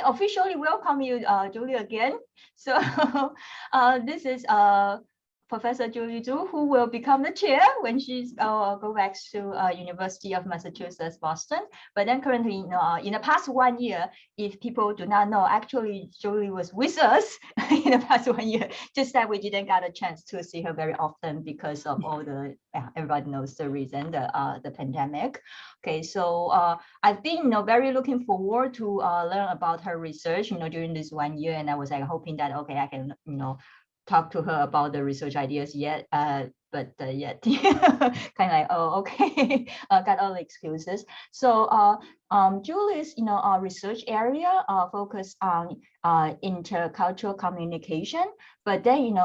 officially welcome you, Julie, again. So this is Professor Julie Zhu, who will become the chair when she's go back to University of Massachusetts, Boston. But then currently, in the past 1 year, if people do not know, actually Julie was with us in the past 1 year, just that we didn't get a chance to see her very often because of all the, everybody knows the reason, the pandemic. Okay, so I've been very looking forward to learn about her research, during this 1 year, and I was like hoping that, okay, I can, talk to her about the research ideas yet, but yet kind of like, oh, okay, got all the excuses. So Julie's, research area focus on intercultural communication, but then,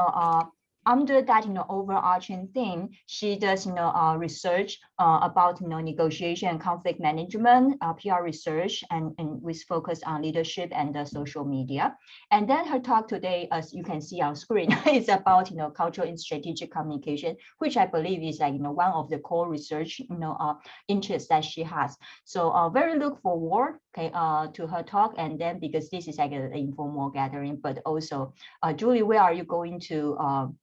under that, overarching theme, she does, research about, negotiation and conflict management, PR research, and with focus on leadership and social media. And then her talk today, as you can see on screen, is about, cultural and strategic communication, which I believe is like, one of the core research, interests that she has. So very look forward, okay, to her talk. And then because this is like an informal gathering, but also, Julie, where are you going to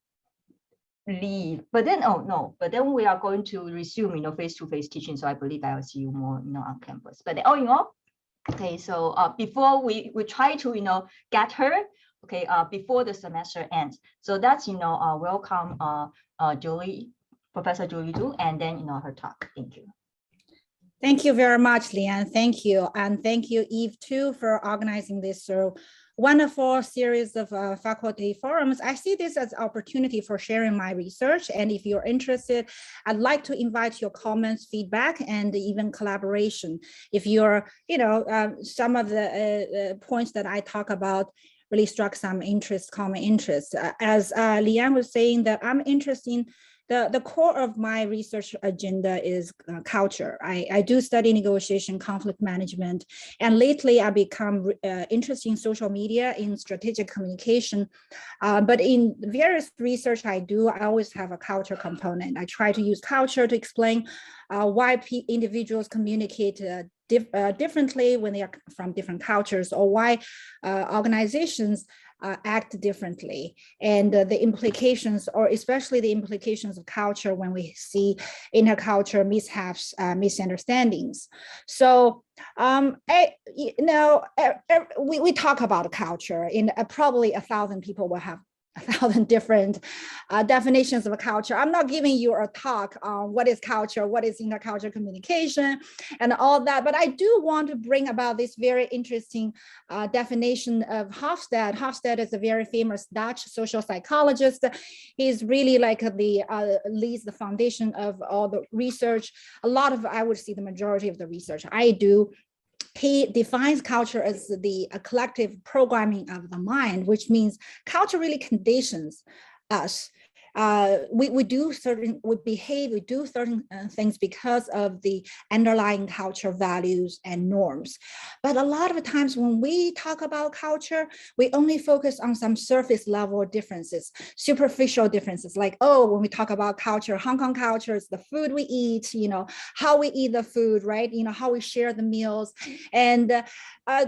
leave? But then, oh no, but then we are going to resume, face-to-face teaching. So I believe I will see you more, on campus. But all in all, okay, so before we try to, get her, okay, before the semester ends. So that's, welcome, Julie, Professor Julie Zhu, and then, her talk. Thank you. Thank you very much, Lian. Thank you. And thank you, Eve, too, for organizing this wonderful series of faculty forums. I see this as an opportunity for sharing my research. And if you're interested, I'd like to invite your comments, feedback, and even collaboration. If you're, some of the points that I talk about really struck some interest, common interest. As Lian was saying, that I'm interested in the core of my research agenda is culture. I do study negotiation, conflict management, and lately I become interested in social media, in strategic communication. But in various research I do, I always have a culture component. I try to use culture to explain why individuals communicate differently when they are from different cultures, or why organizations act differently, and the implications, or especially the implications of culture when we see intercultural mishaps, misunderstandings. So we talk about culture, in probably 1,000 people will have 1,000 different definitions of a culture. I'm not giving you a talk on what is culture, what is intercultural communication, and all that, but I do want to bring about this very interesting definition of Hofstadts. Hofstadts is a very famous Dutch social psychologist. He's really like leads the foundation of all the research. A lot of, I would say the majority of the research I do. He defines culture as the collective programming of the mind, which means culture really conditions us. We do certain things because of the underlying culture values and norms. But a lot of times when we talk about culture, we only focus on some surface level differences, superficial differences, like, oh, when we talk about culture, Hong Kong culture is the food we eat, how we eat the food, right? How we share the meals. And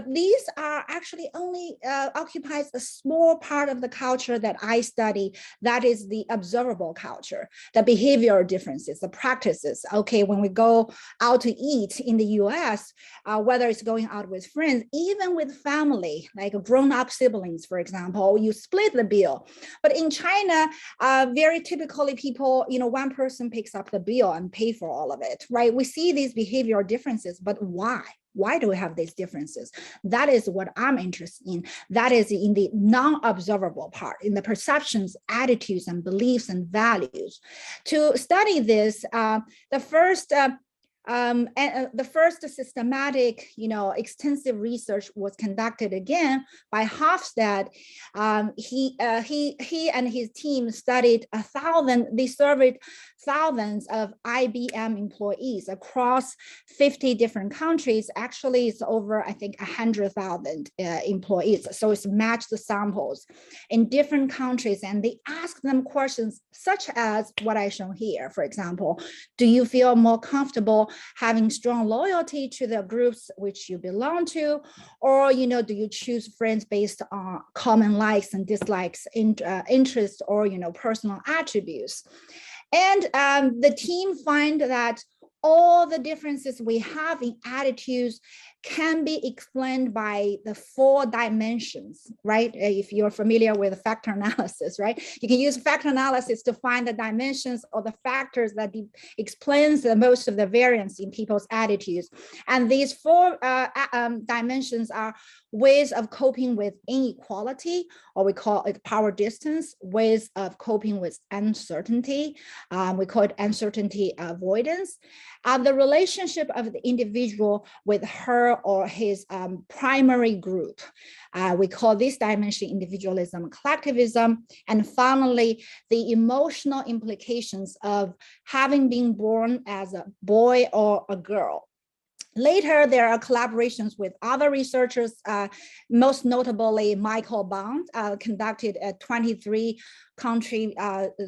these are actually only occupies a small part of the culture that I study. That is the observable culture, the behavioral differences, the practices. Okay, when we go out to eat in the US, whether it's going out with friends, even with family, like grown-up siblings, for example, you split the bill. But in China, very typically people, one person picks up the bill and pay for all of it, right? We see these behavioral differences, but why? Why do we have these differences? That is what I'm interested in. That is in the non-observable part, in the perceptions, attitudes, and beliefs and values. To study this, the first systematic, extensive research was conducted again by Hofstadts. He and his team studied they surveyed thousands of IBM employees across 50 different countries. Actually, it's over, I think, 100,000 employees. So it's matched the samples in different countries, and they asked them questions such as what I show here. For example, do you feel more comfortable having strong loyalty to the groups which you belong to, or do you choose friends based on common likes and dislikes, interests, or personal attributes? And the team find that all the differences we have in attitudes can be explained by the 4 dimensions, right? If you're familiar with factor analysis, right? You can use factor analysis to find the dimensions or the factors that explains the most of the variance in people's attitudes. And these 4 dimensions are ways of coping with inequality, or we call it power distance, ways of coping with uncertainty, we call it uncertainty avoidance, the relationship of the individual with her or his primary group. We call this dimension individualism, collectivism, and finally, the emotional implications of having been born as a boy or a girl. Later, there are collaborations with other researchers, most notably Michael Bond conducted a 23 country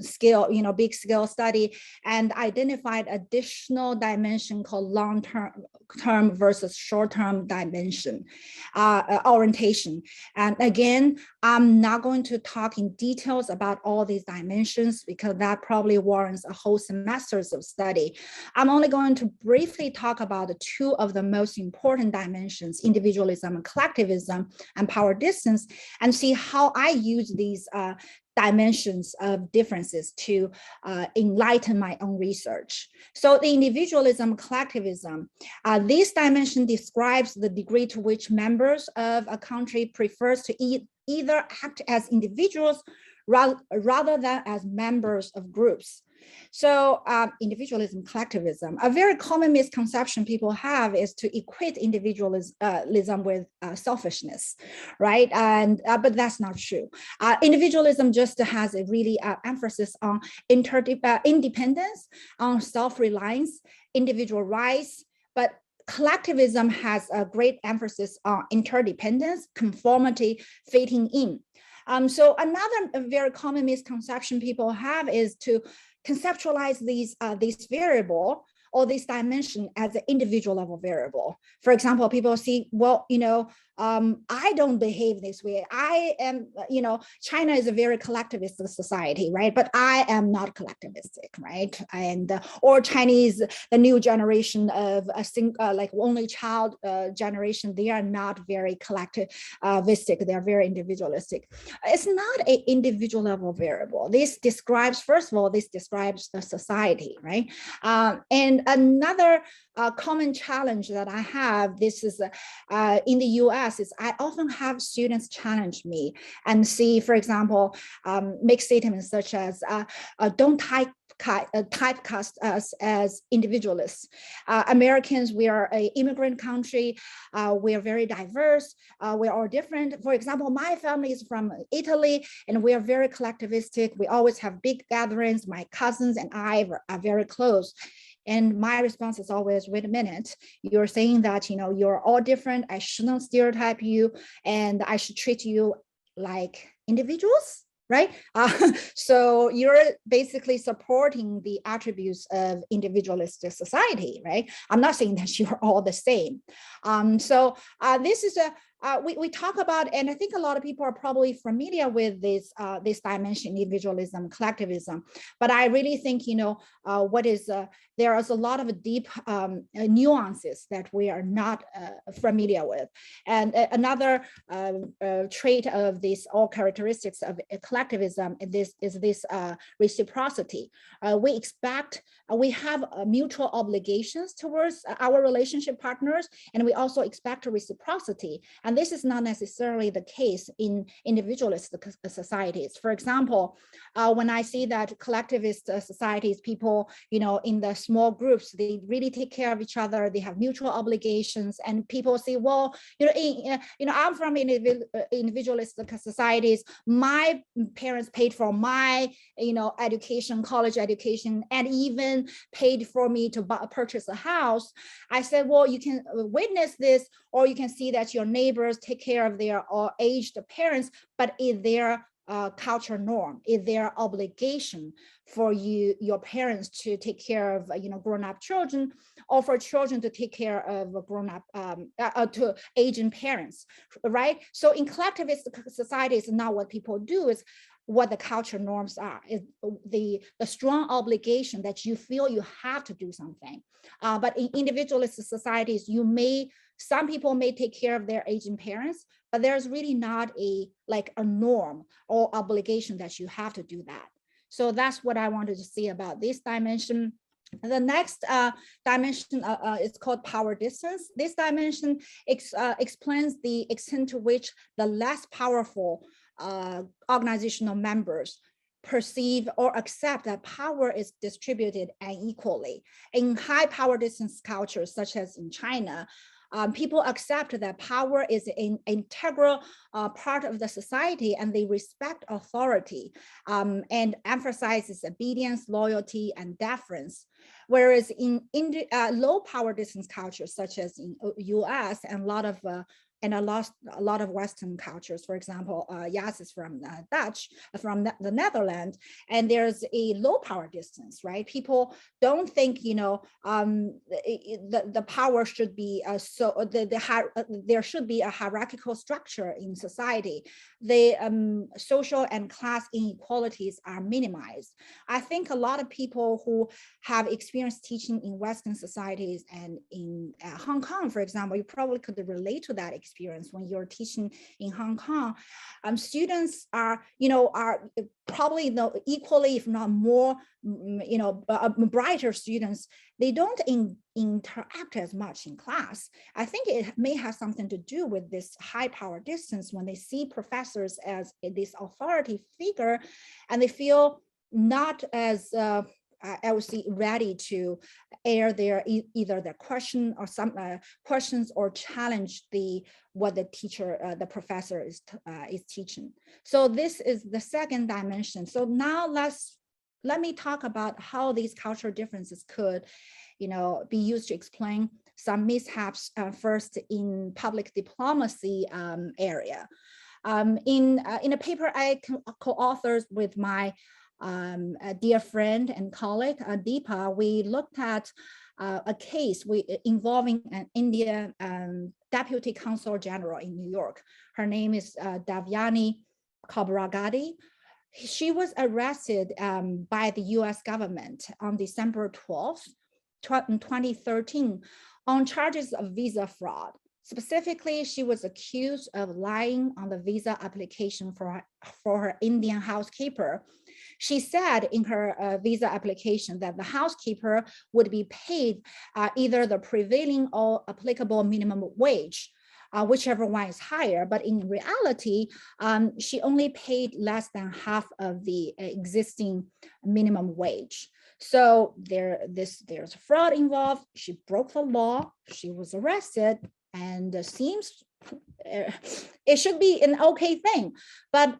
scale, big scale study, and identified additional dimension called long-term versus short-term dimension orientation. And again, I'm not going to talk in details about all these dimensions because that probably warrants a whole semesters of study. I'm only going to briefly talk about the 2 of the most important dimensions, individualism and collectivism, and power distance, and see how I use these dimensions of differences to enlighten my own research. So the individualism, collectivism, this dimension describes the degree to which members of a country prefers to either act as individuals rather than as members of groups. So individualism, collectivism, a very common misconception people have is to equate individualism with selfishness, right? And but that's not true. Individualism just has a really emphasis on independence, on self-reliance, individual rights, but collectivism has a great emphasis on interdependence, conformity, fitting in. So another very common misconception people have is to conceptualize these variable or this dimension as an individual level variable. For example, people see, well, I don't behave this way. I am, China is a very collectivist society, right? But I am not collectivistic, right? And or Chinese, the new generation of like only child generation, they are not very collectivistic. They are very individualistic. It's not an individual level variable. This describes, first of all, this describes the society, right? And another common challenge that I have, this is in the US, is I often have students challenge me and see, for example, make statements such as, don't typecast us as individualists. Americans, we are an immigrant country. We are very diverse. We're all different. For example, my family is from Italy, and we are very collectivistic. We always have big gatherings. My cousins and I are very close. And my response is always, wait a minute, you're saying that, you're all different. I shouldn't stereotype you, and I should treat you like individuals, right? So you're basically supporting the attributes of individualistic society, right? I'm not saying that you're all the same. So this is we talk about, and I think a lot of people are probably familiar with this dimension, individualism, collectivism. But I really think, there is a lot of deep nuances that we are not familiar with. And another trait of this, all characteristics of collectivism, is this reciprocity. We have mutual obligations towards our relationship partners, and we also expect a reciprocity. And this is not necessarily the case in individualist societies. For example, when I see that collectivist societies, people, in the small groups, they really take care of each other. They have mutual obligations, and people say, well, I'm from individualist societies. My parents paid for my, education, college education, and even paid for me to purchase a house. I said, well, you can witness this, or you can see that your neighbors take care of their aged parents, but is there culture norm? Is there obligation for your parents to take care of grown-up children, or for children to take care of grown-up to aging parents, right? So in collectivist societies, now what people do is what the culture norms are, is the strong obligation that you feel you have to do something. But in individualist societies, some people may take care of their aging parents, but there's really not a norm or obligation that you have to do that. So that's what I wanted to say about this dimension. The next dimension is called power distance. This dimension explains the extent to which the less powerful organizational members perceive or accept that power is distributed unequally. In high power distance cultures, such as in China, people accept that power is an integral part of the society, and they respect authority and emphasizes obedience, loyalty, and deference. Whereas in low power distance cultures, such as in US and a lot of Western cultures, for example, Jas is from from the Netherlands, and there's a low power distance, right? People don't think, the power should be there should be a hierarchical structure in society. The social and class inequalities are minimized. I think a lot of people who have experience teaching in Western societies and in Hong Kong, for example, you probably could relate to that experience when you're teaching in Hong Kong. Students are probably equally, if not more, brighter students. They don't interact as much in class. I think it may have something to do with this high power distance when they see professors as this authority figure, and they feel not as I would say ready to air either their question or some questions, or challenge what the professor is teaching. So this is the second dimension. So now let me talk about how these cultural differences could, be used to explain some mishaps first in public diplomacy area. In a paper I co-authored with my a dear friend and colleague, Deepa, we looked at a case involving an Indian Deputy Consul General in New York. Her name is Davyani Kabragadi. She was arrested by the US government on December 12th, 2013 on charges of visa fraud. Specifically, she was accused of lying on the visa application for her Indian housekeeper. She said in her visa application that the housekeeper would be paid either the prevailing or applicable minimum wage, whichever one is higher. But in reality, she only paid less than half of the existing minimum wage. So there's fraud involved. She broke the law. She was arrested, and seems it should be an okay thing, but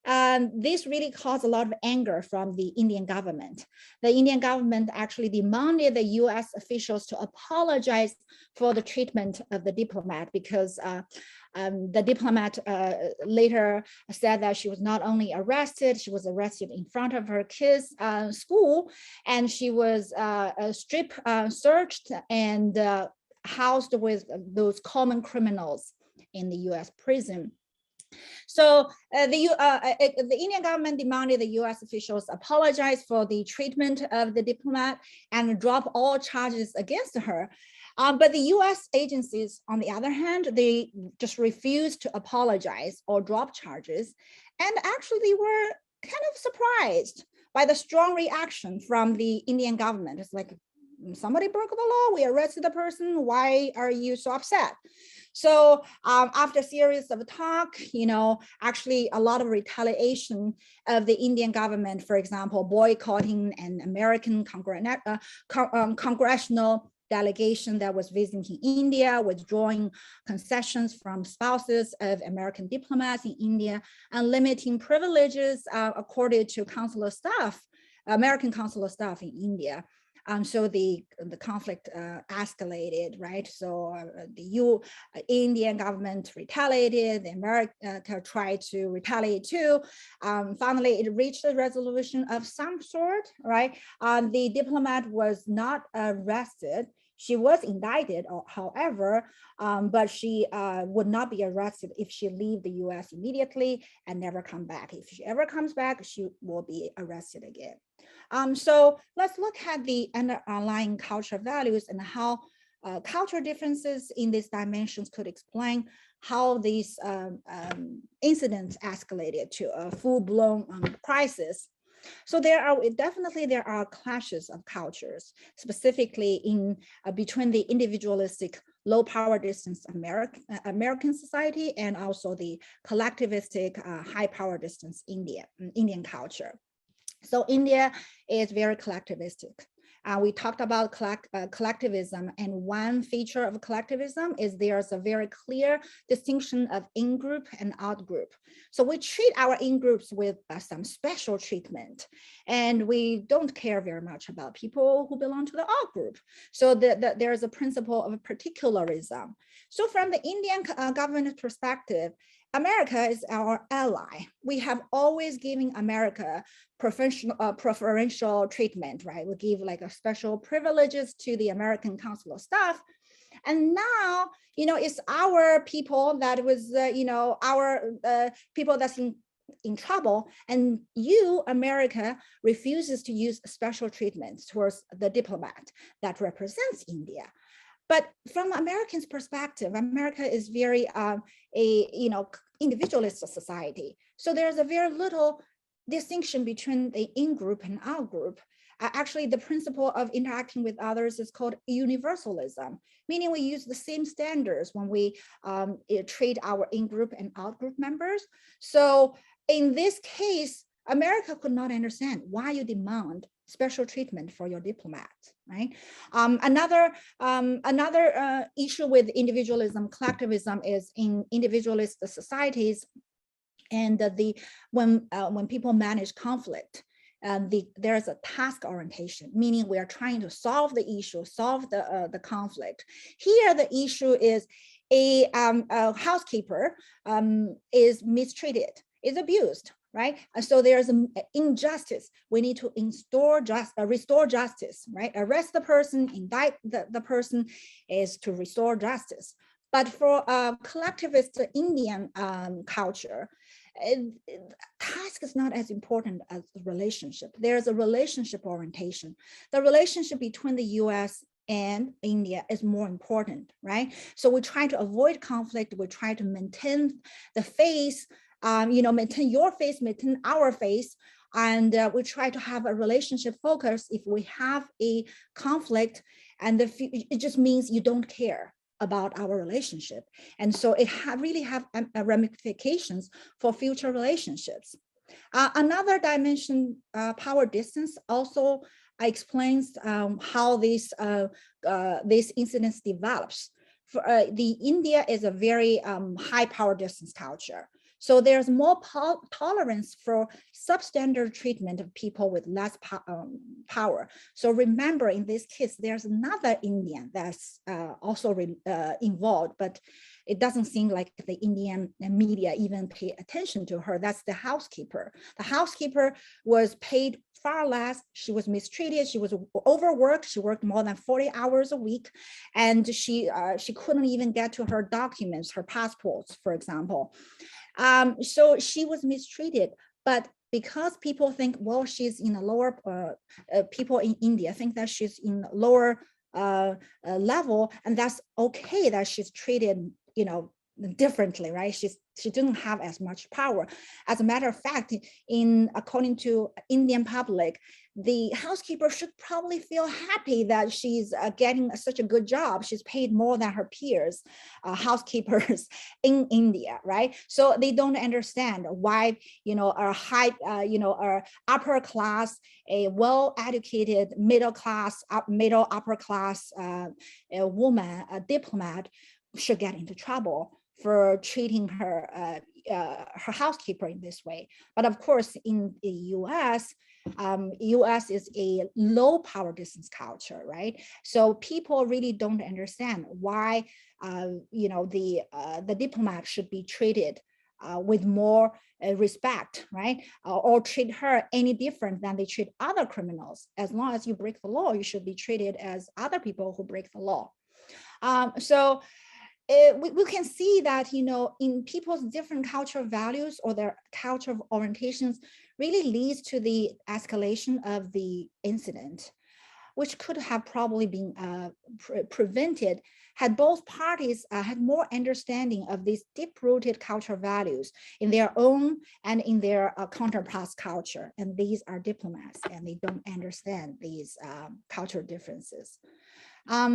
this really caused a lot of anger from the Indian government. The Indian government actually demanded the US officials to apologize for the treatment of the diplomat, because the diplomat later said that she was not only arrested, she was arrested in front of her kids' school, and she was strip searched and housed with those common criminals in the US prison. So the Indian government demanded the US officials apologize for the treatment of the diplomat and drop all charges against her. But the US agencies, on the other hand, they just refused to apologize or drop charges. And actually they were kind of surprised by the strong reaction from the Indian government. It's like, somebody broke the law, we arrested the person, why are you so upset? So after a series of talk, actually a lot of retaliation of the Indian government, for example, boycotting an American congressional delegation that was visiting India, withdrawing concessions from spouses of American diplomats in India, and limiting privileges accorded to consular staff, American consular staff in India. So the conflict escalated, right? So the Indian government retaliated, the America tried to retaliate too. Finally, it reached a resolution of some sort, right? The diplomat was not arrested. She was indicted, however, but she would not be arrested if she leave the US immediately and never come back. If she ever comes back, she will be arrested again. So let's look at the underlying cultural values and how cultural differences in these dimensions could explain how these incidents escalated to a full-blown crisis. So there are clashes of cultures, specifically in between the individualistic low power distance American society and also the collectivistic high power distance Indian culture. So India is very collectivistic. We talked about collectivism, and one feature of collectivism is there's a very clear distinction of in-group and out-group. So we treat our in-groups with some special treatment, and we don't care very much about people who belong to the out-group. So there's a principle of particularism. So from the Indian government perspective, America is our ally. We have always given America preferential treatment, right? We give like a special privileges to the American consular staff. And now, it's our people that was, our people that's in trouble, and you, America, refuses to use special treatments towards the diplomat that represents India. But from Americans' perspective, America is very individualist society. So there's a very little distinction between the in-group and out-group. Actually, the principle of interacting with others is called universalism, meaning we use the same standards when we treat our in-group and out-group members. So in this case, America could not understand why you demand special treatment for your diplomat, right? Another issue with individualism, collectivism is in individualist societies, and when people manage conflict, there's a task orientation, meaning we are trying to solve the issue, solve the conflict. Here, the issue is a housekeeper is mistreated, is abused, right? And so there's an injustice. We need to restore justice, right? Arrest the person, indict the person is to restore justice. But for collectivist Indian culture, task is not as important as the relationship. There's a relationship orientation. The relationship between the US and India is more important, right? So we try to avoid conflict. We try to maintain the face, maintain your face, maintain our face. And we try to have a relationship focus. If we have a conflict, and it just means you don't care about our relationship. And so it really have ramifications for future relationships. Another dimension, power distance, also explains how these incidents develops. The India is a very high power distance culture. So there's more tolerance for substandard treatment of people with less power. So remember, in this case, there's another Indian that's also involved, but it doesn't seem like the Indian media even pay attention to her. That's the housekeeper. The housekeeper was paid far less. She was mistreated. She was overworked. She worked more than 40 hours a week, and she couldn't even get to her documents, her passports, for example. So she was mistreated, but because people think, well, she's in a lower, people in India think that she's in a lower level, and that's okay that she's treated, differently, right? She didn't have as much power. As a matter of fact, according to Indian public, the housekeeper should probably feel happy that she's getting such a good job. She's paid more than her peers, housekeepers in India, right? So they don't understand why, a high, a upper class, a well-educated middle upper class woman, a diplomat, should get into trouble for treating her housekeeper in this way. But of course, in the US, US is a low power distance culture, right? So people really don't understand why, the diplomat should be treated with more respect, right? Or treat her any different than they treat other criminals. As long as you break the law, you should be treated as other people who break the law. We can see that, in people's different cultural values or their cultural orientations really leads to the escalation of the incident, which could have probably been prevented had both parties had more understanding of these deep-rooted cultural values in their own and in their counterparts' culture. And these are diplomats, and they don't understand these cultural differences.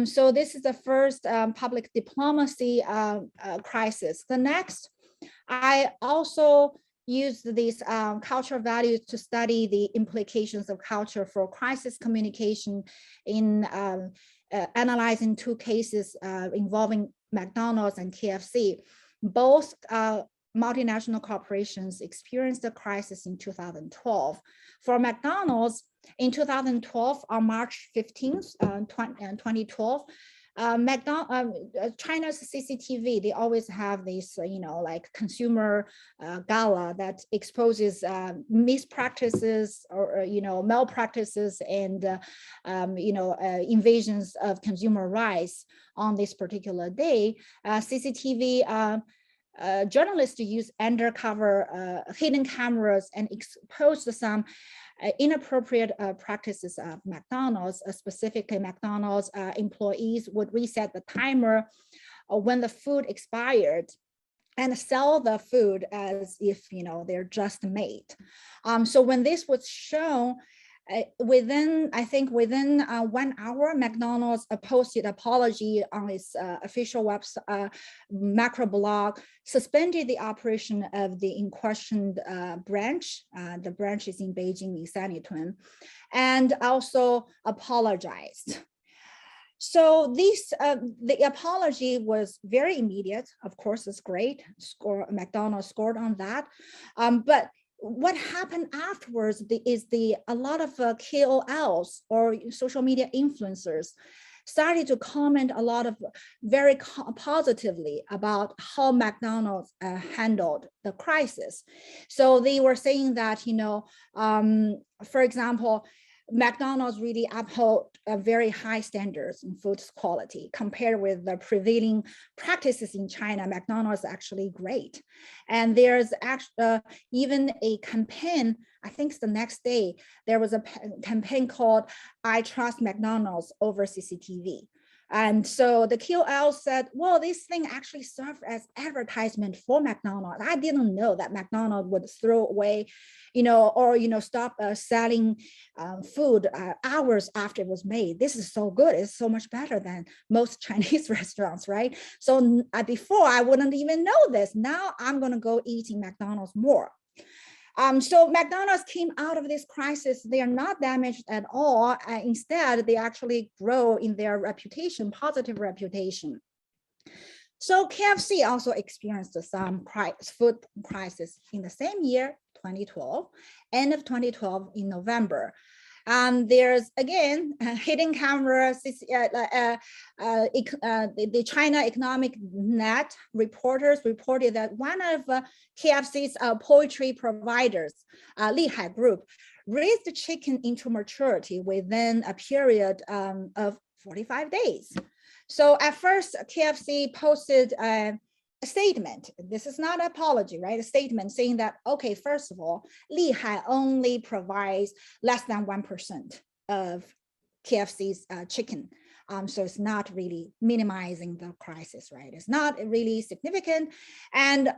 So this is the first public diplomacy crisis. The next, I also used these cultural values to study the implications of culture for crisis communication in analyzing two cases involving McDonald's and KFC. Both multinational corporations experienced a crisis in 2012. For McDonald's, in 2012, on March 15th, 2012, China's CCTV, they always have this, like consumer gala that exposes mispractices or, malpractices and, invasions of consumer rights on this particular day. CCTV journalists use undercover hidden cameras and exposed some inappropriate practices of McDonald's. Specifically, McDonald's employees would reset the timer when the food expired and sell the food as if they're just made. So when this was shown, within 1 hour, McDonald's posted apology on its official website, macro blog, suspended the operation of the in question branch. The branch is in Beijing, in Sanlitun, and also apologized. So the apology was very immediate. Of course, it's great. McDonald's scored on that, but what happened afterwards is a lot of KOLs or social media influencers started to comment a lot of very positively about how McDonald's handled the crisis. So they were saying that, for example, McDonald's really uphold very high standards in food quality compared with the prevailing practices in China. McDonald's is actually great. And there's actually even a campaign, I think the next day, there was a campaign called I Trust McDonald's over CCTV. And so the KOL said, well, this thing actually served as advertisement for McDonald's. I didn't know that McDonald's would throw away, or, stop selling food hours after it was made. This is so good. It's so much better than most Chinese restaurants, right? So before I wouldn't even know this. Now I'm going to go eating McDonald's more. So McDonald's came out of this crisis. They are not damaged at all. Instead, they actually grow in their reputation, positive reputation. So KFC also experienced some food crisis in the same year, 2012, end of 2012 in November. There's again hidden cameras. The China Economic Net reporters reported that one of KFC's poultry providers, Lihai Group, raised the chicken into maturity within a period of 45 days. So at first, KFC posted a statement. This is not an apology, right? A statement saying that, okay, first of all, Lihai only provides less than 1% of KFC's chicken. So it's not really minimizing the crisis, right? It's not really significant. And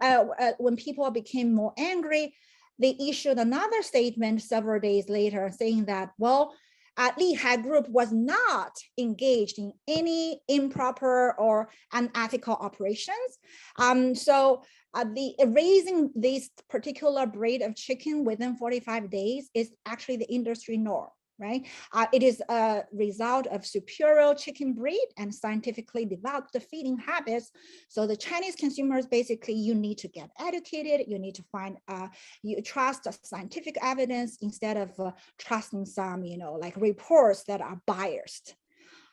when people became more angry, they issued another statement several days later saying that, well, Lihai Group was not engaged in any improper or unethical operations. So raising this particular breed of chicken within 45 days is actually the industry norm. right? It is a result of superior chicken breed and scientifically developed feeding habits. So the Chinese consumers, basically, you need to get educated. You need to find, you trust scientific evidence instead of trusting some, like reports that are biased.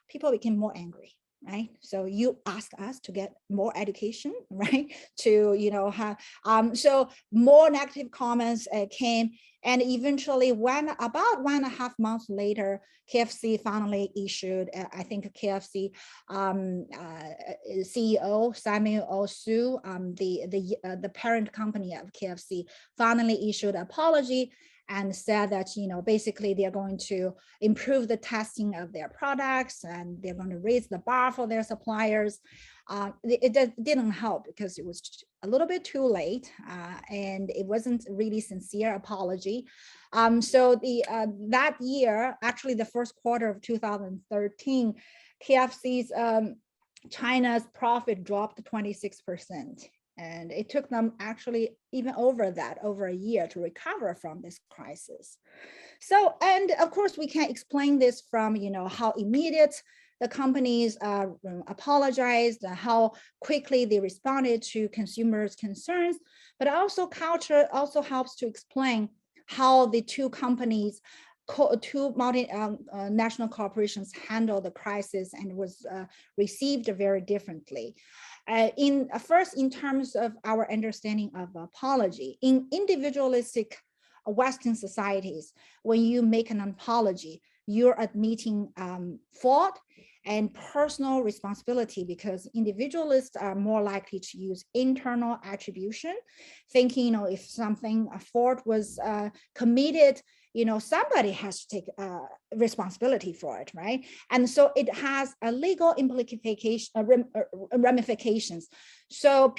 People became more angry, right? So you ask us to get more education, right? To, have, so more negative comments came. And eventually, about 1.5 months later, KFC finally issued, I think KFC CEO Samuel Su, the parent company of KFC, finally issued an apology and said that, basically they're going to improve the testing of their products and they're going to raise the bar for their suppliers. It didn't help because it was a little bit too late and it wasn't really sincere apology. So that year, actually the first quarter of 2013, KFC's China's profit dropped 26%. And it took them actually even over a year to recover from this crisis. So, and of course, we can explain this from, how immediate the companies apologized, how quickly they responded to consumers' concerns, but also culture also helps to explain how the two companies, two multinational corporations handled the crisis and was received very differently. First, in terms of our understanding of apology, in individualistic Western societies, when you make an apology, you're admitting fault and personal responsibility, because individualists are more likely to use internal attribution, thinking, if something, a fault was committed, somebody has to take responsibility for it, right? And so it has a legal ramifications. So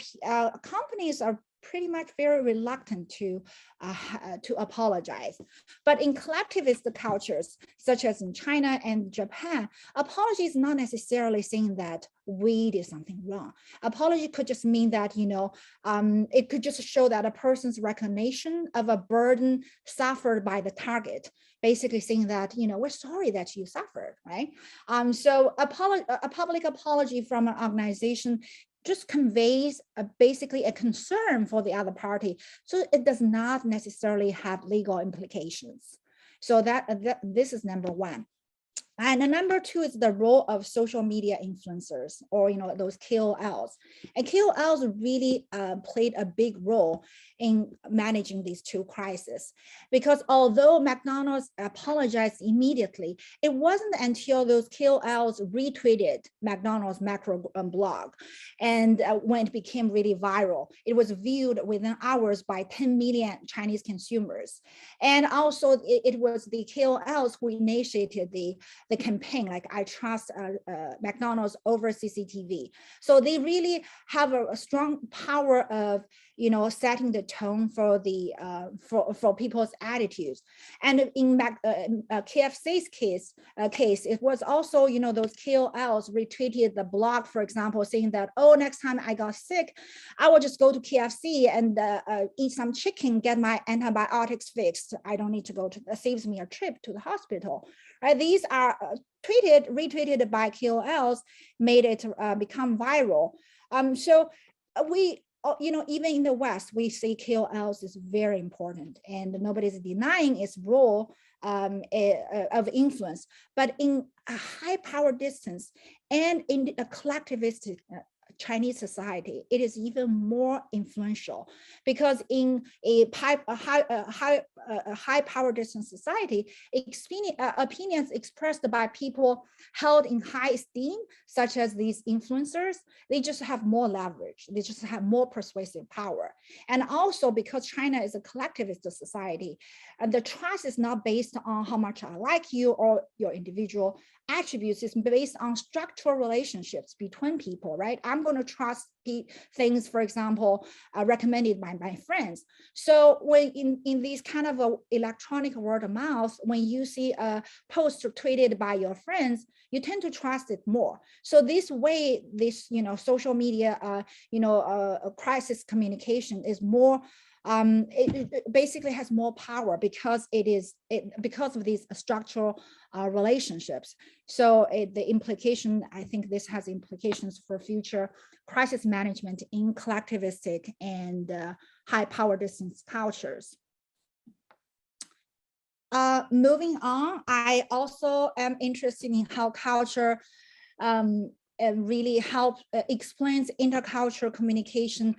companies are pretty much very reluctant to apologize. But in collectivist cultures, such as in China and Japan, apology is not necessarily saying that we did something wrong. Apology could just mean that, it could just show that a person's recognition of a burden suffered by the target, basically saying that, we're sorry that you suffered, right? So a public apology from an organization just conveys basically a concern for the other party. So it does not necessarily have legal implications. So this is number one. And number two is the role of social media influencers, or those KOLs. And KOLs really played a big role in managing these two crises, because although McDonald's apologized immediately, it wasn't until those KOLs retweeted McDonald's macro blog, and when it became really viral, it was viewed within hours by 10 million Chinese consumers. And also it was the KOLs who initiated the campaign, like I trust McDonald's over CCTV. So they really have a strong power of, setting the tone for the for people's attitudes. And in KFC's case, it was also, those KOLs retweeted the blog, for example, saying that, oh, next time I got sick, I will just go to KFC and eat some chicken, get my antibiotics fixed. I don't need to go to, saves me a trip to the hospital. Right? These are retweeted by KOLs, made it become viral. So we, even in the West, we see KOLs is very important, and nobody's denying its role of influence. But in a high power distance and in a collectivistic Chinese society, it is even more influential, because in a high power distance society, opinions expressed by people held in high esteem, such as these influencers, they just have more leverage. They just have more persuasive power. And also because China is a collectivist society, and the trust is not based on how much I like you or your individual attributes, is based on structural relationships between people, right? I'm going to trust things, for example, recommended by my friends. So when in these kind of electronic word of mouth, when you see a post tweeted by your friends, you tend to trust it more. So this way, this social media crisis communication is more it basically has more power because because of these structural relationships. So the implication, I think this has implications for future crisis management in collectivistic and high power distance cultures. Moving on, I also am interested in how culture really explains intercultural communication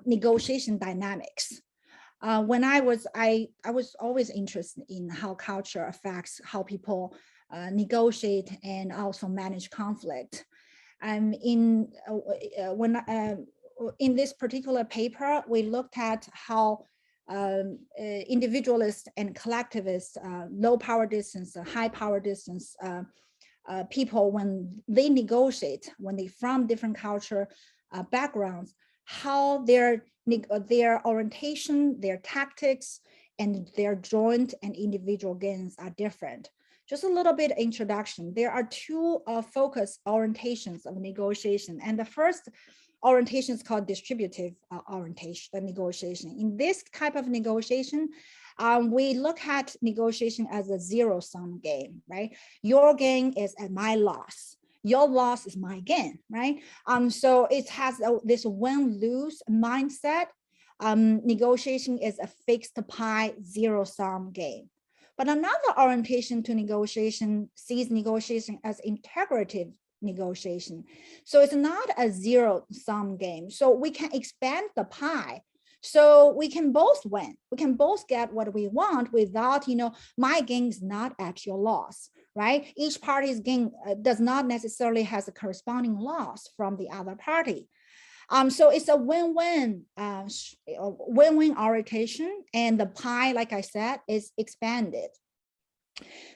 negotiation dynamics. When I was always interested in how culture affects how people negotiate and also manage conflict. In this particular paper, we looked at how individualist and collectivist, low power distance, high power distance people, when they negotiate, when they from different culture backgrounds, how their orientation, their tactics, and their joint and individual gains are different. Just a little bit introduction. There are two focus orientations of negotiation, and the first orientation is called distributive orientation, the negotiation. In this type of negotiation, we look at negotiation as a zero-sum game, right? Your gain is at my loss. Your loss is my gain, right? So it has this win-lose mindset. Negotiation is a fixed pie, zero-sum game. But another orientation to negotiation sees negotiation as integrative negotiation. So it's not a zero-sum game. So we can expand the pie. So we can both win. We can both get what we want without, my gain is not at your loss, right? Each party's gain does not necessarily has a corresponding loss from the other party. So it's a win-win orientation, and the pie, like I said, is expanded.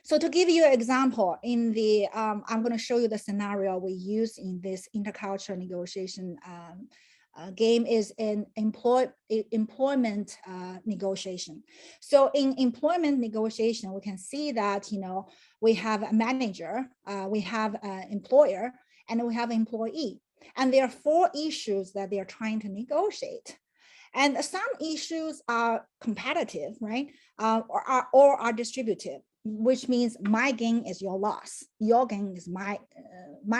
So to give you an example, in the I'm going to show you the scenario we use in this intercultural negotiation game is in employment negotiation. So in employment negotiation, we can see that we have a manager, we have an employer, and we have an employee. And there are 4 issues that they are trying to negotiate. And some issues are competitive, right? Or are distributive, which means my gain is your loss. Your gain is my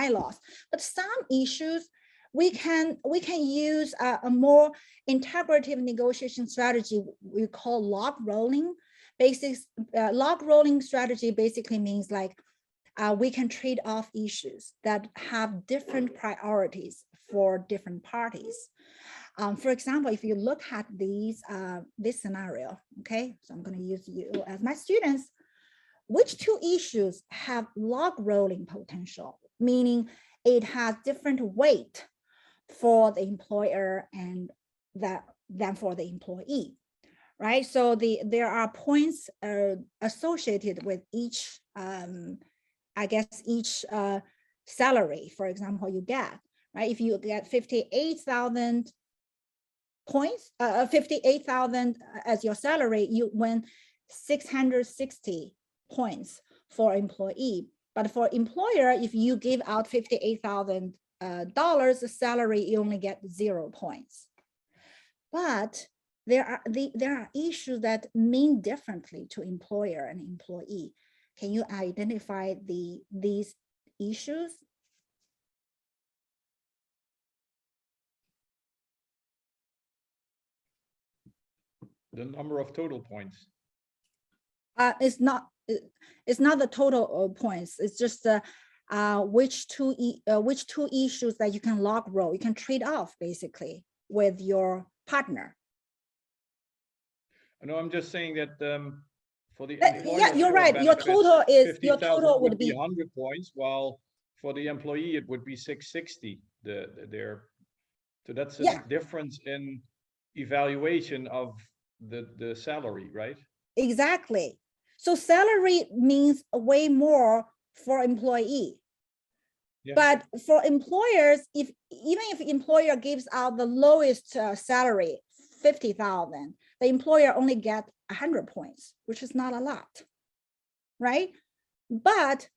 loss. But some issues, we can use a more integrative negotiation strategy we call log rolling. Log rolling strategy basically means like we can trade off issues that have different priorities for different parties. For example, if you look at this scenario, okay, so I'm going to use you as my students. Which 2 issues have log rolling potential, meaning it has different weight for the employer and than for the employee, right? So there are points associated with each, I guess, each salary, for example, you get, right? If you get 58,000 points, 58,000 as your salary, you win 660 points for employee. But for employer, if you give out $58,000 salary, you only get 0 points. But there are issues that mean differently to employer and employee. Can you identify these issues? The number of total points. It's not the total points. It's just which two issues that you can log roll. You can trade off basically with your partner. No, I'm just saying that for the yeah, you're right. Your total would be 100 points, while for the employee it would be 660. So that's a difference in evaluation of the salary, right? Exactly. So salary means way more for employee. Yeah. But for employers, even if employer gives out the lowest salary, 50,000, the employer only get 100 points, which is not a lot, right? But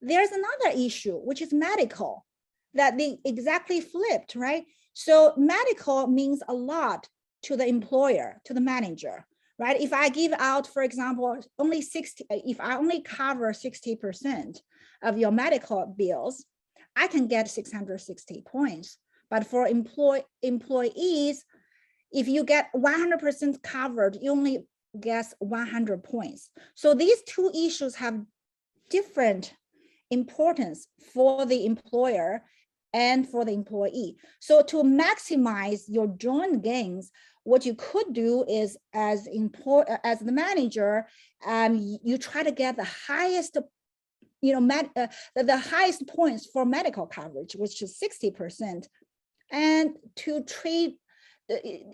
there's another issue, which is medical, that they exactly flipped, right? So medical means a lot to the employer, to the manager, right? If I give out, for example, only 60, if I only cover 60% of your medical bills, I can get 660 points. But for employees, if you get 100% covered, you only get 100 points. So these two issues have different importance for the employer and for the employee. So to maximize your joint gains, what you could do is, as the manager, you try to get the highest, the highest points for medical coverage, which is 60%. And to treat,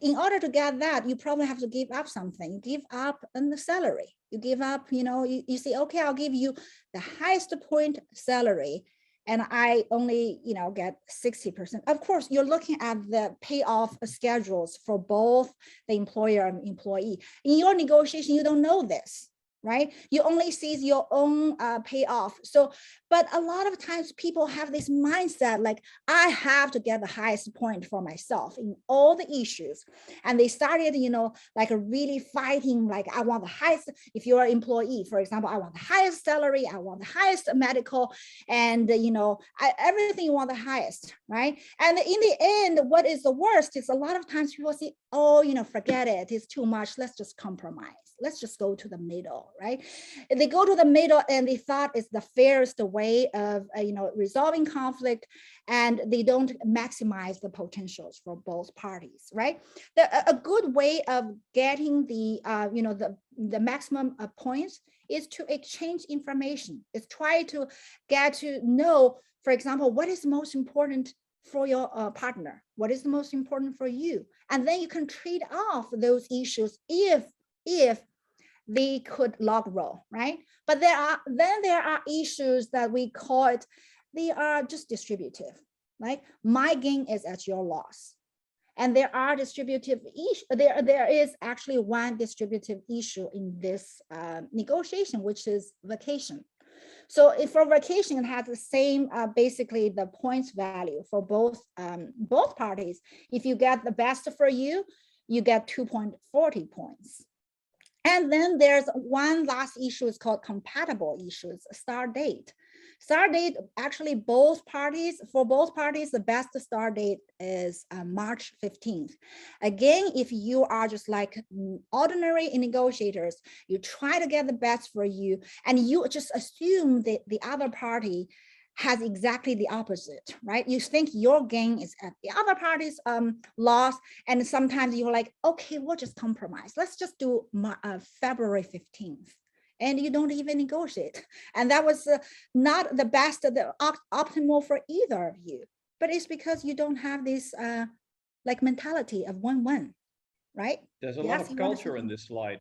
in order to get that, you probably have to give up something. You give up on the salary. You give up, you say, okay, I'll give you the highest point salary, and I only, get 60%. Of course, you're looking at the payoff schedules for both the employer and employee. In your negotiation, you don't know this, right? You only see your own payoff. So, but a lot of times people have this mindset, like, I have to get the highest point for myself in all the issues. And they started, like really fighting, like, I want the highest. If you're an employee, for example, I want the highest salary, I want the highest medical, and, everything you want the highest, right? And in the end, what is the worst is a lot of times people say, oh, forget it, it's too much, let's just compromise. Let's just go to the middle, right? And they go to the middle and they thought it's the fairest way of, resolving conflict, and they don't maximize the potentials for both parties, right? A good way of getting the, the maximum points is to exchange information. Is try to get to know, for example, what is most important for your partner? What is the most important for you? And then you can trade off those issues if they could log roll, right? But there are issues that we call it, they are just distributive, right? My gain is at your loss. And there are distributive issues. There is actually one distributive issue in this negotiation, which is vacation. So if for vacation, it has the same, basically the points value for both parties. If you get the best for you, you get 2.40 points. And then there's one last issue, is called compatible issues, start date. Start date, actually for both parties, the best start date is March 15th. Again, if you are just like ordinary negotiators, you try to get the best for you, and you just assume that the other party has exactly the opposite, right? You think your gain is at the other party's loss, and sometimes you're like, okay, we'll just compromise. Let's just do February 15th. And you don't even negotiate. And that was not the best, the optimal for either of you. But it's because you don't have this like mentality of win-win, right? There's a lot of culture in this slide.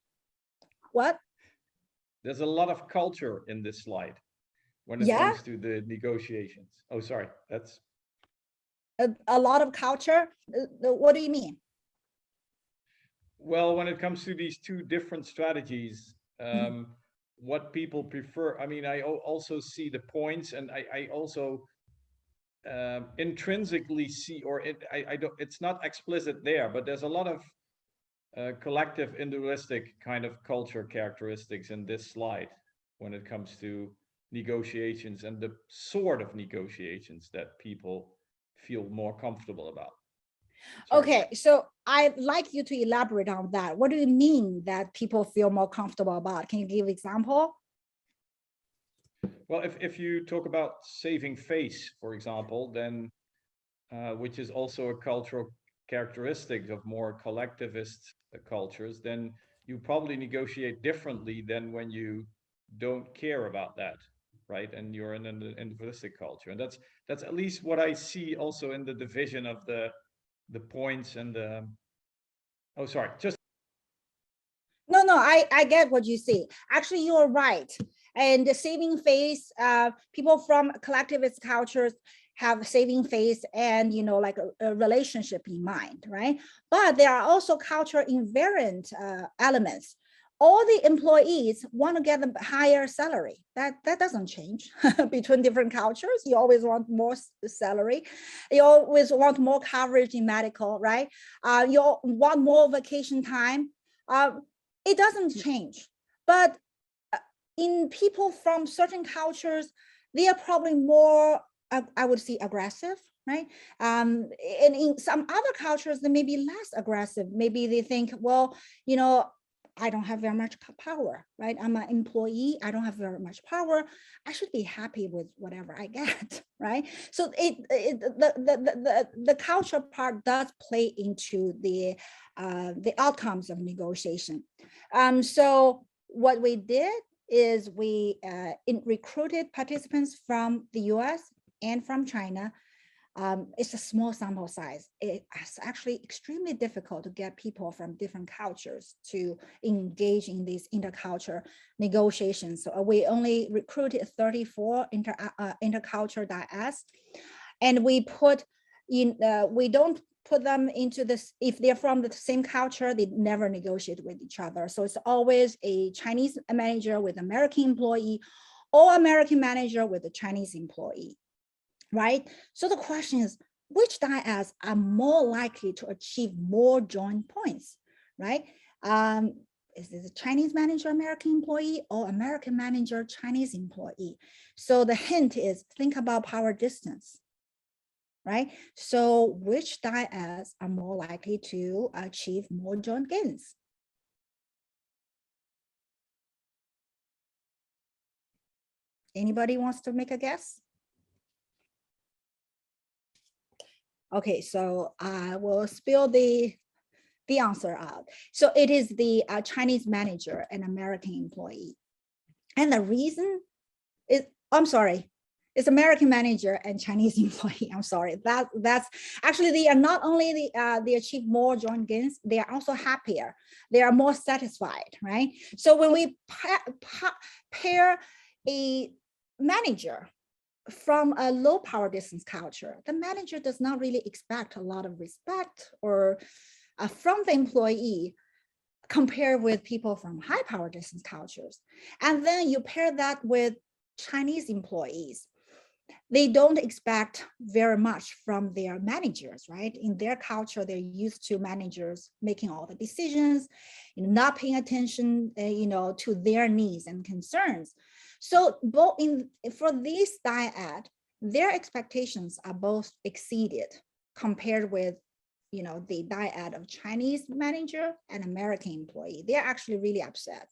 What? There's a lot of culture in this slide when it comes to the negotiations. Oh, sorry, that's a lot of culture. What do you mean? Well, when it comes to these two different strategies, what people prefer. I mean, I also see the points, and I also intrinsically see, or I don't, it's not explicit there, but there's a lot of collective individualistic kind of culture characteristics in this slide when it comes to negotiations and the sort of negotiations that people feel more comfortable about. Sorry. Okay, so I'd like you to elaborate on that. What do you mean that people feel more comfortable about? Can you give an example? Well, if you talk about saving face, for example, then which is also a cultural characteristic of more collectivist cultures, then you probably negotiate differently than when you don't care about that, right? And you're in an individualistic culture, and that's at least what I see also in the division of the points and the, oh, sorry, just. No, I get what you see. Actually, you're right. And the saving face, people from collectivist cultures have saving face and, like a relationship in mind, right? But there are also culture invariant elements. all the employees want to get a higher salary. That doesn't change between different cultures. You always want more salary. You always want more coverage in medical, right? You want more vacation time. It doesn't change. But in people from certain cultures, they are probably more, I would say, aggressive, right? And in some other cultures, they may be less aggressive. Maybe they think, well, you know, I don't have very much power, right? I'm an employee. I don't have very much power. I should be happy with whatever I get, right? So the culture part does play into the outcomes of negotiation. So what we did is we recruited participants from the US and from China. It's a small sample size. It's actually extremely difficult to get people from different cultures to engage in these intercultural negotiations. So we only recruited 34 intercultural dyads, and we put in, we don't put them into this, if they're from the same culture, they never negotiate with each other. So it's always a Chinese manager with American employee, or American manager with a Chinese employee. Right? So the question is, which dyads are more likely to achieve more joint points, right? Is it a Chinese manager, American employee, or American manager, Chinese employee? So the hint is, think about power distance, right? So which dyads are more likely to achieve more joint gains? Anybody wants to make a guess? Okay, so I will spill the answer out. So it is the Chinese manager and American employee. And the reason is, I'm sorry, it's American manager and Chinese employee. I'm sorry. That's actually, they are not only they achieve more joint gains, they are also happier. They are more satisfied, right? So when we pair a manager from a low power distance culture, the manager does not really expect a lot of respect or from the employee compared with people from high power distance cultures. And then you pair that with Chinese employees. They don't expect very much from their managers, right? In their culture, they're used to managers making all the decisions, not paying attention, to their needs and concerns. So both for this dyad, their expectations are both exceeded compared with, the dyad of Chinese manager and American employee. They're actually really upset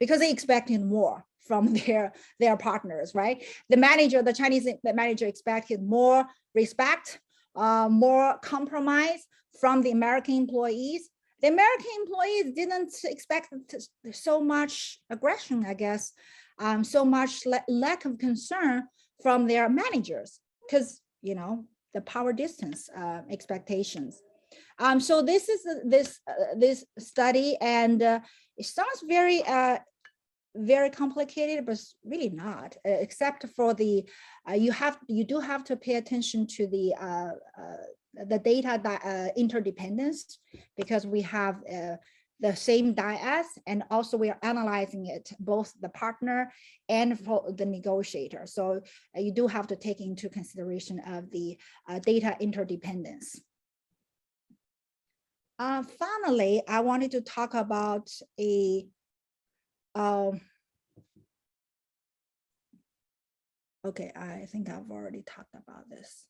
because they expected more from their partners, right? The Chinese manager expected more respect, more compromise from the American employees. The American employees didn't expect so much aggression, I guess, so much lack of concern from their managers because, the power distance expectations. So this is this study, and it sounds very very complicated, but it's really not, except for the you do have to pay attention to the data interdependence, because we have the same dyads, and also we are analyzing it, both the partner and for the negotiator. So you do have to take into consideration of the data interdependence. Finally, I wanted to talk about a okay, I think I've already talked about this.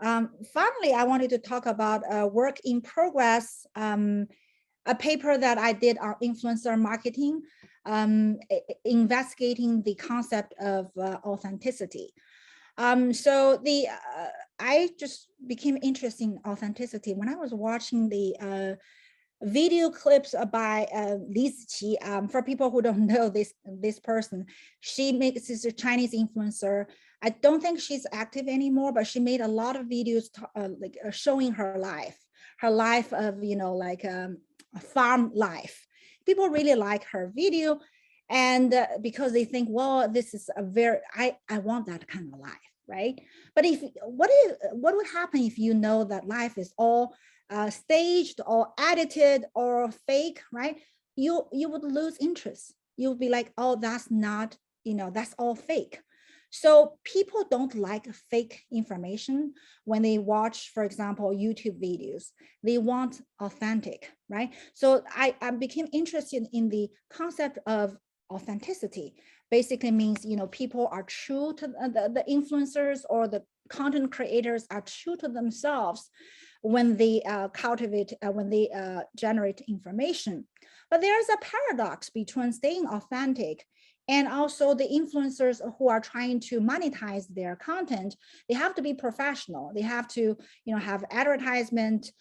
Finally, I wanted to talk about a work in progress, a paper that I did on influencer marketing, investigating the concept of authenticity. So I just became interested in authenticity when I was watching the video clips by Lin Zhu. For people who don't know this person, she's a Chinese influencer. I don't think she's active anymore, but she made a lot of videos showing her life of, a farm life. People really like her video, and because they think, well, this is a very, I want that kind of life, right? But what would happen if you know that life is all staged or edited or fake, right? You would lose interest. You'll be like, oh, that's not, that's all fake. So people don't like fake information when they watch, for example, YouTube videos. They want authentic, right? So I became interested in the concept of authenticity. Basically means, people are true to the influencers, or the content creators are true to themselves when they generate information. But there's a paradox between staying authentic and also the influencers who are trying to monetize their content. They have to be professional. They have to, have advertisement,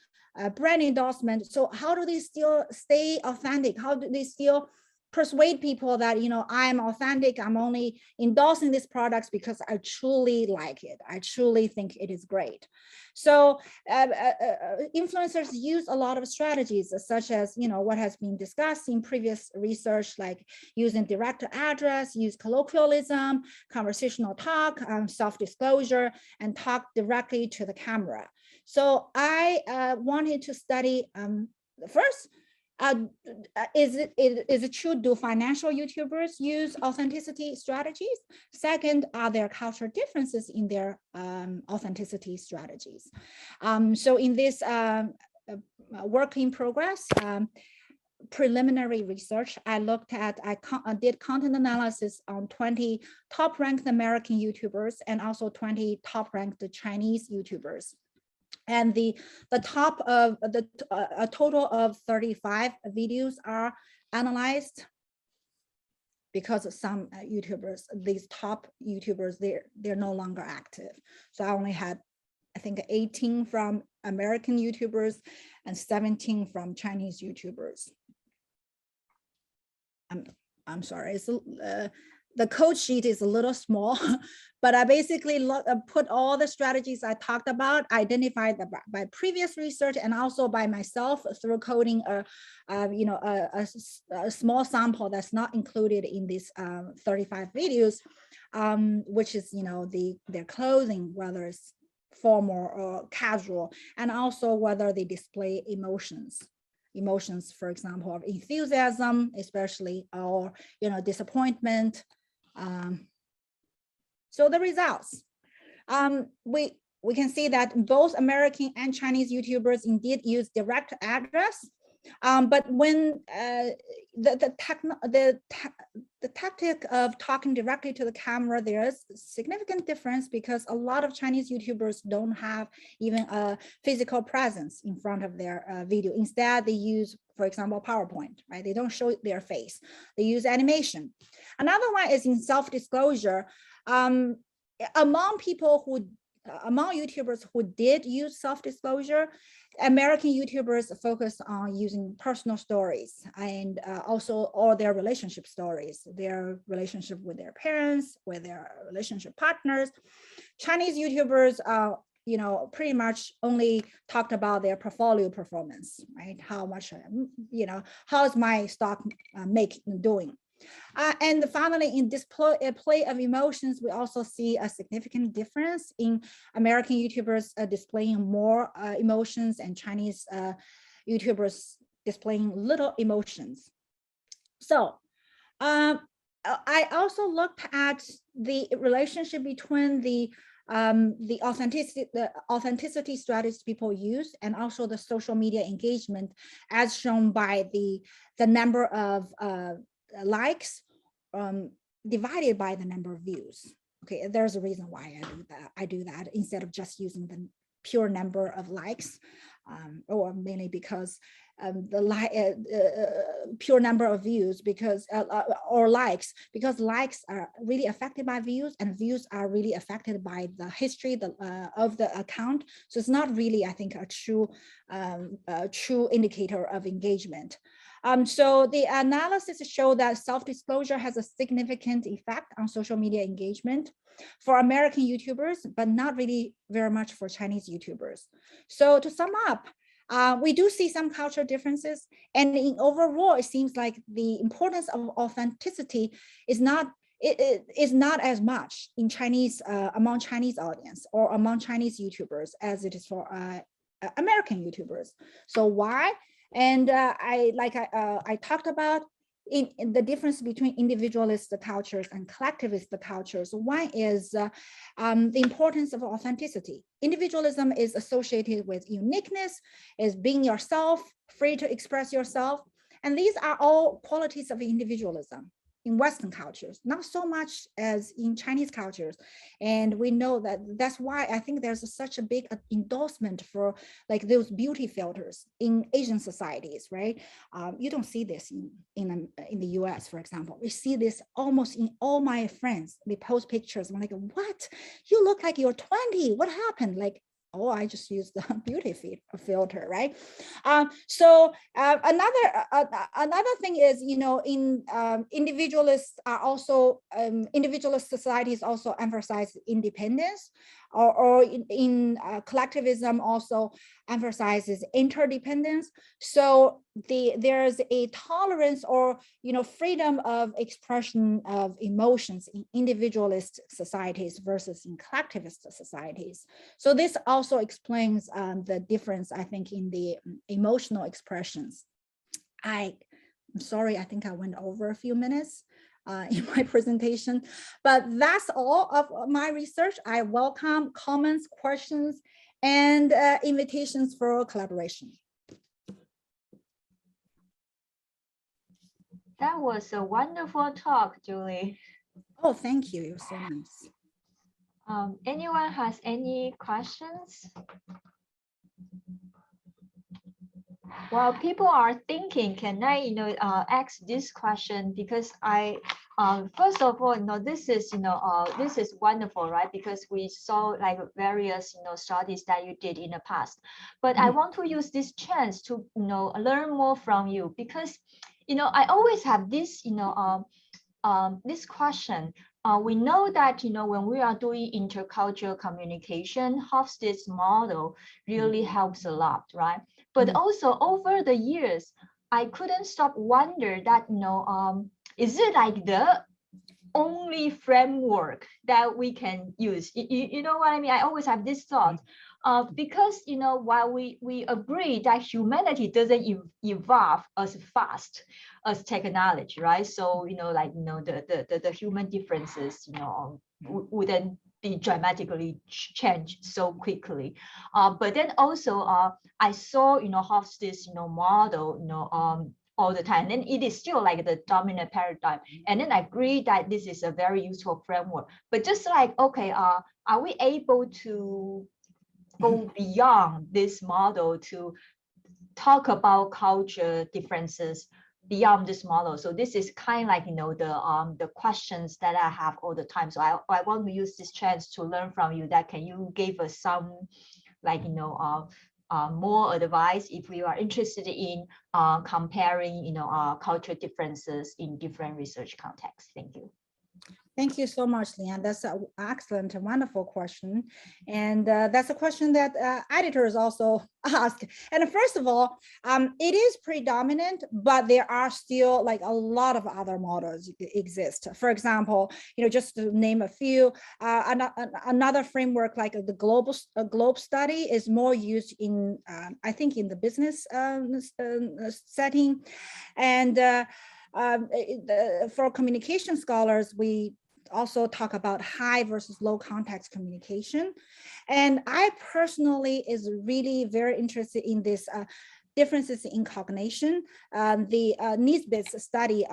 brand endorsement. So how do they still stay authentic? How do they still persuade people that, I'm authentic, I'm only endorsing these products because I truly like it, I truly think it is great? So influencers use a lot of strategies, such as, what has been discussed in previous research, like using direct address, use colloquialism, conversational talk, self-disclosure, and talk directly to the camera. So I wanted to study first, is it true? Do financial YouTubers use authenticity strategies? Second, are there cultural differences in their authenticity strategies? So in this work in progress, preliminary research, I did content analysis on 20 top-ranked American YouTubers and also 20 top-ranked Chinese YouTubers. And the top of a total of 35 videos are analyzed, because some YouTubers, these top YouTubers, they're no longer active. So I only had, I think, 18 from American YouTubers and 17 from Chinese YouTubers. I'm sorry, it's the code sheet is a little small, but I basically put all the strategies I talked about, identified by previous research and also by myself through coding a small sample that's not included in these 35 videos, which is, their clothing, whether it's formal or casual, and also whether they display emotions, for example, of enthusiasm, especially, or, disappointment. So the results, we can see that both American and Chinese YouTubers indeed use direct address, but when the tactic of talking directly to the camera, there is significant difference, because a lot of Chinese YouTubers don't have even a physical presence in front of their video. Instead, they use, for example, PowerPoint, right? They don't show their face. They use animation. Another one is in self-disclosure. Among YouTubers who did use self-disclosure, American YouTubers focus on using personal stories and also all their relationship stories, their relationship with their parents, with their relationship partners. Chinese YouTubers, pretty much only talked about their portfolio performance, right? How much, how's my stock doing? And finally, in display of emotions, we also see a significant difference in American YouTubers displaying more emotions and Chinese YouTubers displaying little emotions. So I also looked at the relationship between the authenticity strategies people use and also the social media engagement, as shown by the number of likes divided by the number of views. Okay, there's a reason why I do that instead of just using the pure number of likes, or mainly because pure number of views, because or likes, because likes are really affected by views, and views are really affected by the history of the account. So it's not really, I think, a true indicator of engagement. So the analysis show that self-disclosure has a significant effect on social media engagement for American YouTubers, but not really very much for Chinese YouTubers. So to sum up, we do see some cultural differences, and in overall, it seems like the importance of authenticity is not as much in Chinese among Chinese audience or among Chinese YouTubers as it is for American YouTubers. So why? And I talked about in the difference between individualist cultures and collectivist cultures. One is the importance of authenticity. Individualism is associated with uniqueness, is being yourself, free to express yourself. And these are all qualities of individualism in Western cultures, not so much as in Chinese cultures. And we know that that's why I think there's such a big endorsement for like those beauty filters in Asian societies, right? You don't see this in the US, for example. We see this almost in all my friends. They post pictures. I'm like, what? You look like you're 20. What happened? Like, oh, I just used the beauty filter, right? Another thing is, you know, in individualist societies also emphasize independence, or in collectivism also emphasizes interdependence. So there's a tolerance or, you know, freedom of expression of emotions in individualist societies versus in collectivist societies. So this also explains the difference, I think, in the emotional expressions. I'm sorry, I think I went over a few minutes in my presentation, but that's all of my research. I welcome comments, questions, and invitations for collaboration. That was a wonderful talk, Julie. Oh, thank you. You're so nice. Anyone has any questions? While people are thinking, can I, you know, ask this question? Because I, first of all, you know, this is wonderful, right? Because we saw like various, you know, studies that you did in the past. But I want to use this chance to, you know, learn more from you, because, you know, I always have this, you know, this question. We know that, you know, when we are doing intercultural communication, Hofstadts model really helps a lot, right? But also over the years, I couldn't stop wonder that, you know, is it like the only framework that we can use? You know what I mean? I always have this thought. Because, you know, while we agree that humanity doesn't evolve as fast as technology, right? So, you know, like, you know, the human differences, you know, wouldn't be dramatically changed so quickly. But then also, I saw, you know, Hofstadts, you know, model, you know, all the time, and it is still like the dominant paradigm. And then I agree that this is a very useful framework. But just like, okay, are we able to go beyond this model to talk about culture differences beyond this model? So this is kind of like, you know, the questions that I have all the time. So I want to use this chance to learn from you. That can you give us some, like, you know, more advice if we are interested in comparing, you know, cultural differences in different research contexts. Thank you. Thank you so much, Lian. That's an excellent and wonderful question. And that's a question that editors also ask. And first of all, it is predominant, but there are still like a lot of other models exist. For example, you know, just to name a few, another framework like the globe study is more used in, I think, in the business setting. And for communication scholars, we also talk about high versus low context communication. And I personally is really very interested in this differences in cognition. The Nisbet's study,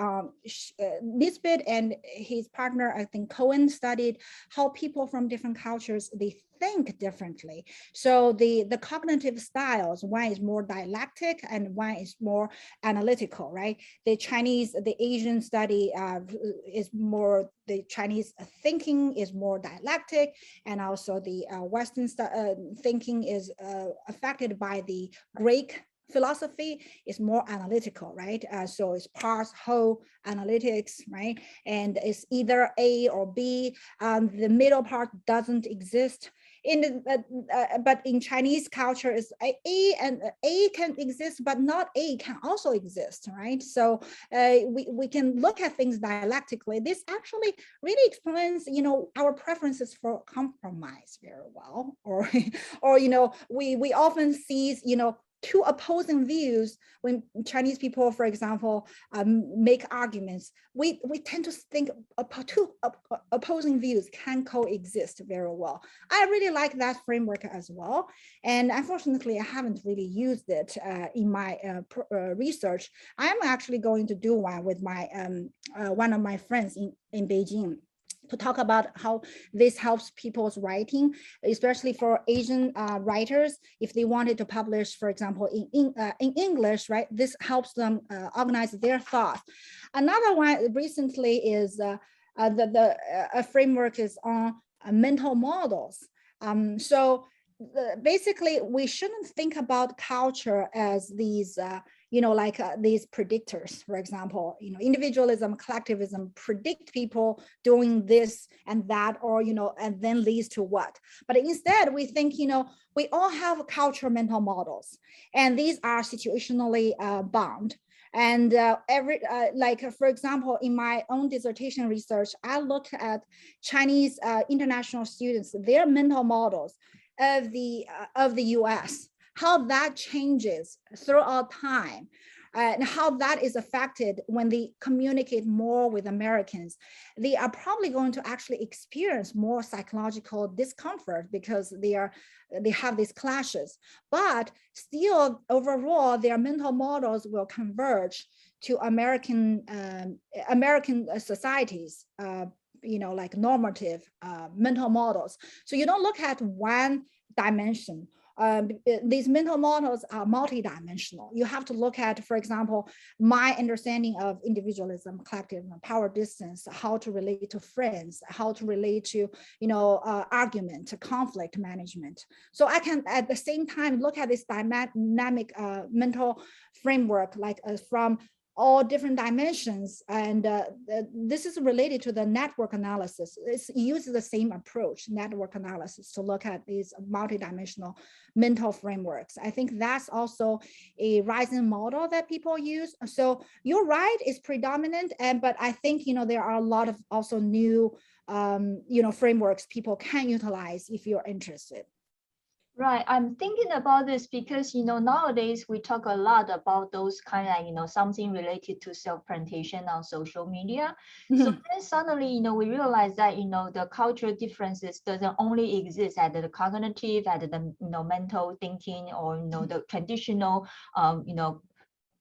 Nisbet and his partner, I think Cohen, studied how people from different cultures, they think differently. So the cognitive styles, one is more dialectic and one is more analytical, right? The Asian study is more, the Chinese thinking is more dialectic, and also the Western thinking is affected by the Greek philosophy is more analytical, right? So it's parse whole analytics, right? And it's either A or B. The middle part doesn't exist. but in Chinese culture is A, and A can exist, but not A can also exist, right? So we can look at things dialectically. This actually really explains, our preferences for compromise very well, or we often see, two opposing views when Chinese people, for example, make arguments. We tend to think two opposing views can coexist very well. I really like that framework as well. And unfortunately, I haven't really used it in my research. I am actually going to do one with my one of my friends in Beijing, to talk about how this helps people's writing, especially for Asian writers. If they wanted to publish, for example, in English, right? This helps them organize their thoughts. Another one recently is a framework is on mental models. So basically, we shouldn't think about culture as these these predictors. For example, individualism, collectivism predict people doing this and that, or and then leads to what. But instead, we think we all have cultural mental models, and these are situationally bound. And for example, in my own dissertation research, I looked at Chinese international students, their mental models of the US, how that changes throughout time, and how that is affected when they communicate more with Americans. They are probably going to actually experience more psychological discomfort because they have these clashes. But still, overall, their mental models will converge to American societies, like normative mental models. So you don't look at one dimension. These mental models are multidimensional. You have to look at, for example, my understanding of individualism, collectivism, power distance, how to relate to friends, how to relate to, argument, conflict management. So I can, at the same time, look at this dynamic mental framework, like from all different dimensions. And this is related to the network analysis. It uses the same approach, network analysis, to look at these multidimensional mental frameworks. I think that's also a rising model that people use. So you're right, it's predominant, but I think there are a lot of also new frameworks people can utilize if you're interested. Right, I'm thinking about this because nowadays we talk a lot about those kind of something related to self-plantation on social media. So then suddenly we realize that the cultural differences doesn't only exist at the cognitive, at the mental thinking, or the traditional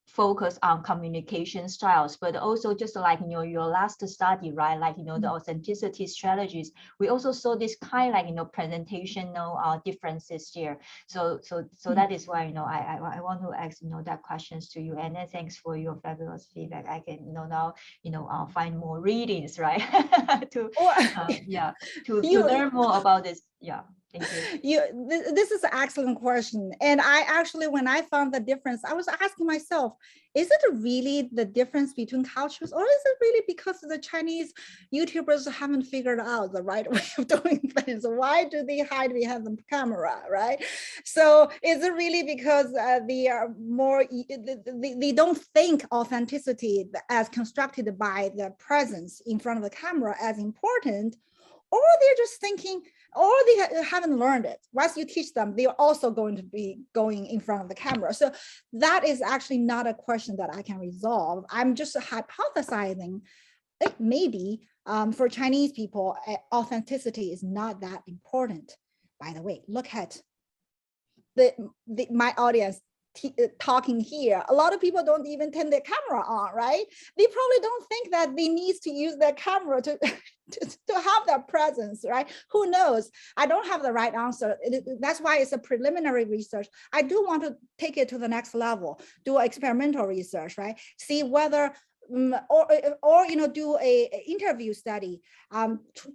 focus on communication styles, but also just like your last study, right? Like the authenticity strategies. We also saw this kind like presentational differences here. So that is why I want to ask that questions to you. And then thanks for your fabulous feedback. I can now find more readings, right? to learn more about this. Yeah. Thank you. This is an excellent question. And I actually, when I found the difference, I was asking myself, is it really the difference between cultures, or is it really because the Chinese YouTubers haven't figured out the right way of doing things? Why do they hide behind the camera, right? So is it really because they are more, they don't think authenticity as constructed by the presence in front of the camera as important, or they're just thinking, or they haven't learned it. Once you teach them, they're also going to be going in front of the camera. So that is actually not a question that I can resolve. I'm just hypothesizing maybe for Chinese people, authenticity is not that important. By the way, look at my audience talking here. A lot of people don't even turn their camera on, right? They probably don't think that they need to use their camera to have that presence, right? Who knows? I don't have the right answer. That's why it's a preliminary research. I do want to take it to the next level, do experimental research, right? See whether or do a interview study,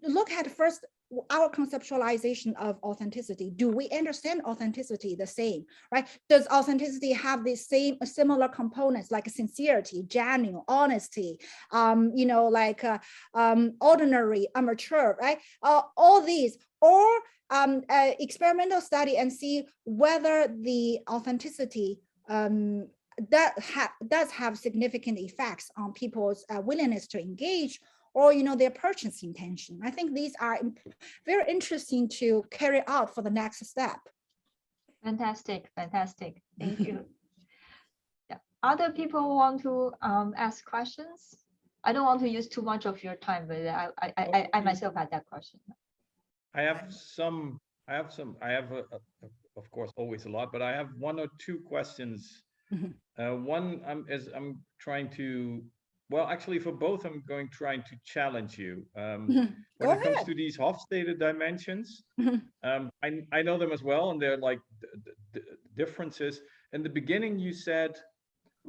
look at first our conceptualization of authenticity. Do we understand authenticity the same, right? Does authenticity have the same similar components like sincerity, genuine, honesty, ordinary, amateur, right? All these, or experimental study and see whether the authenticity does have significant effects on people's willingness to engage, or their purchase intention. I think these are very interesting to carry out for the next step. Fantastic. Thank you. Yeah. Other people want to ask questions? I don't want to use too much of your time, but I myself had that question. I have of course always a lot, but I have one or two questions. One I'm trying to, well, actually for both, trying to challenge you. When it comes to these Hofstadts dimensions, I know them as well, and they're like differences. In the beginning, you said,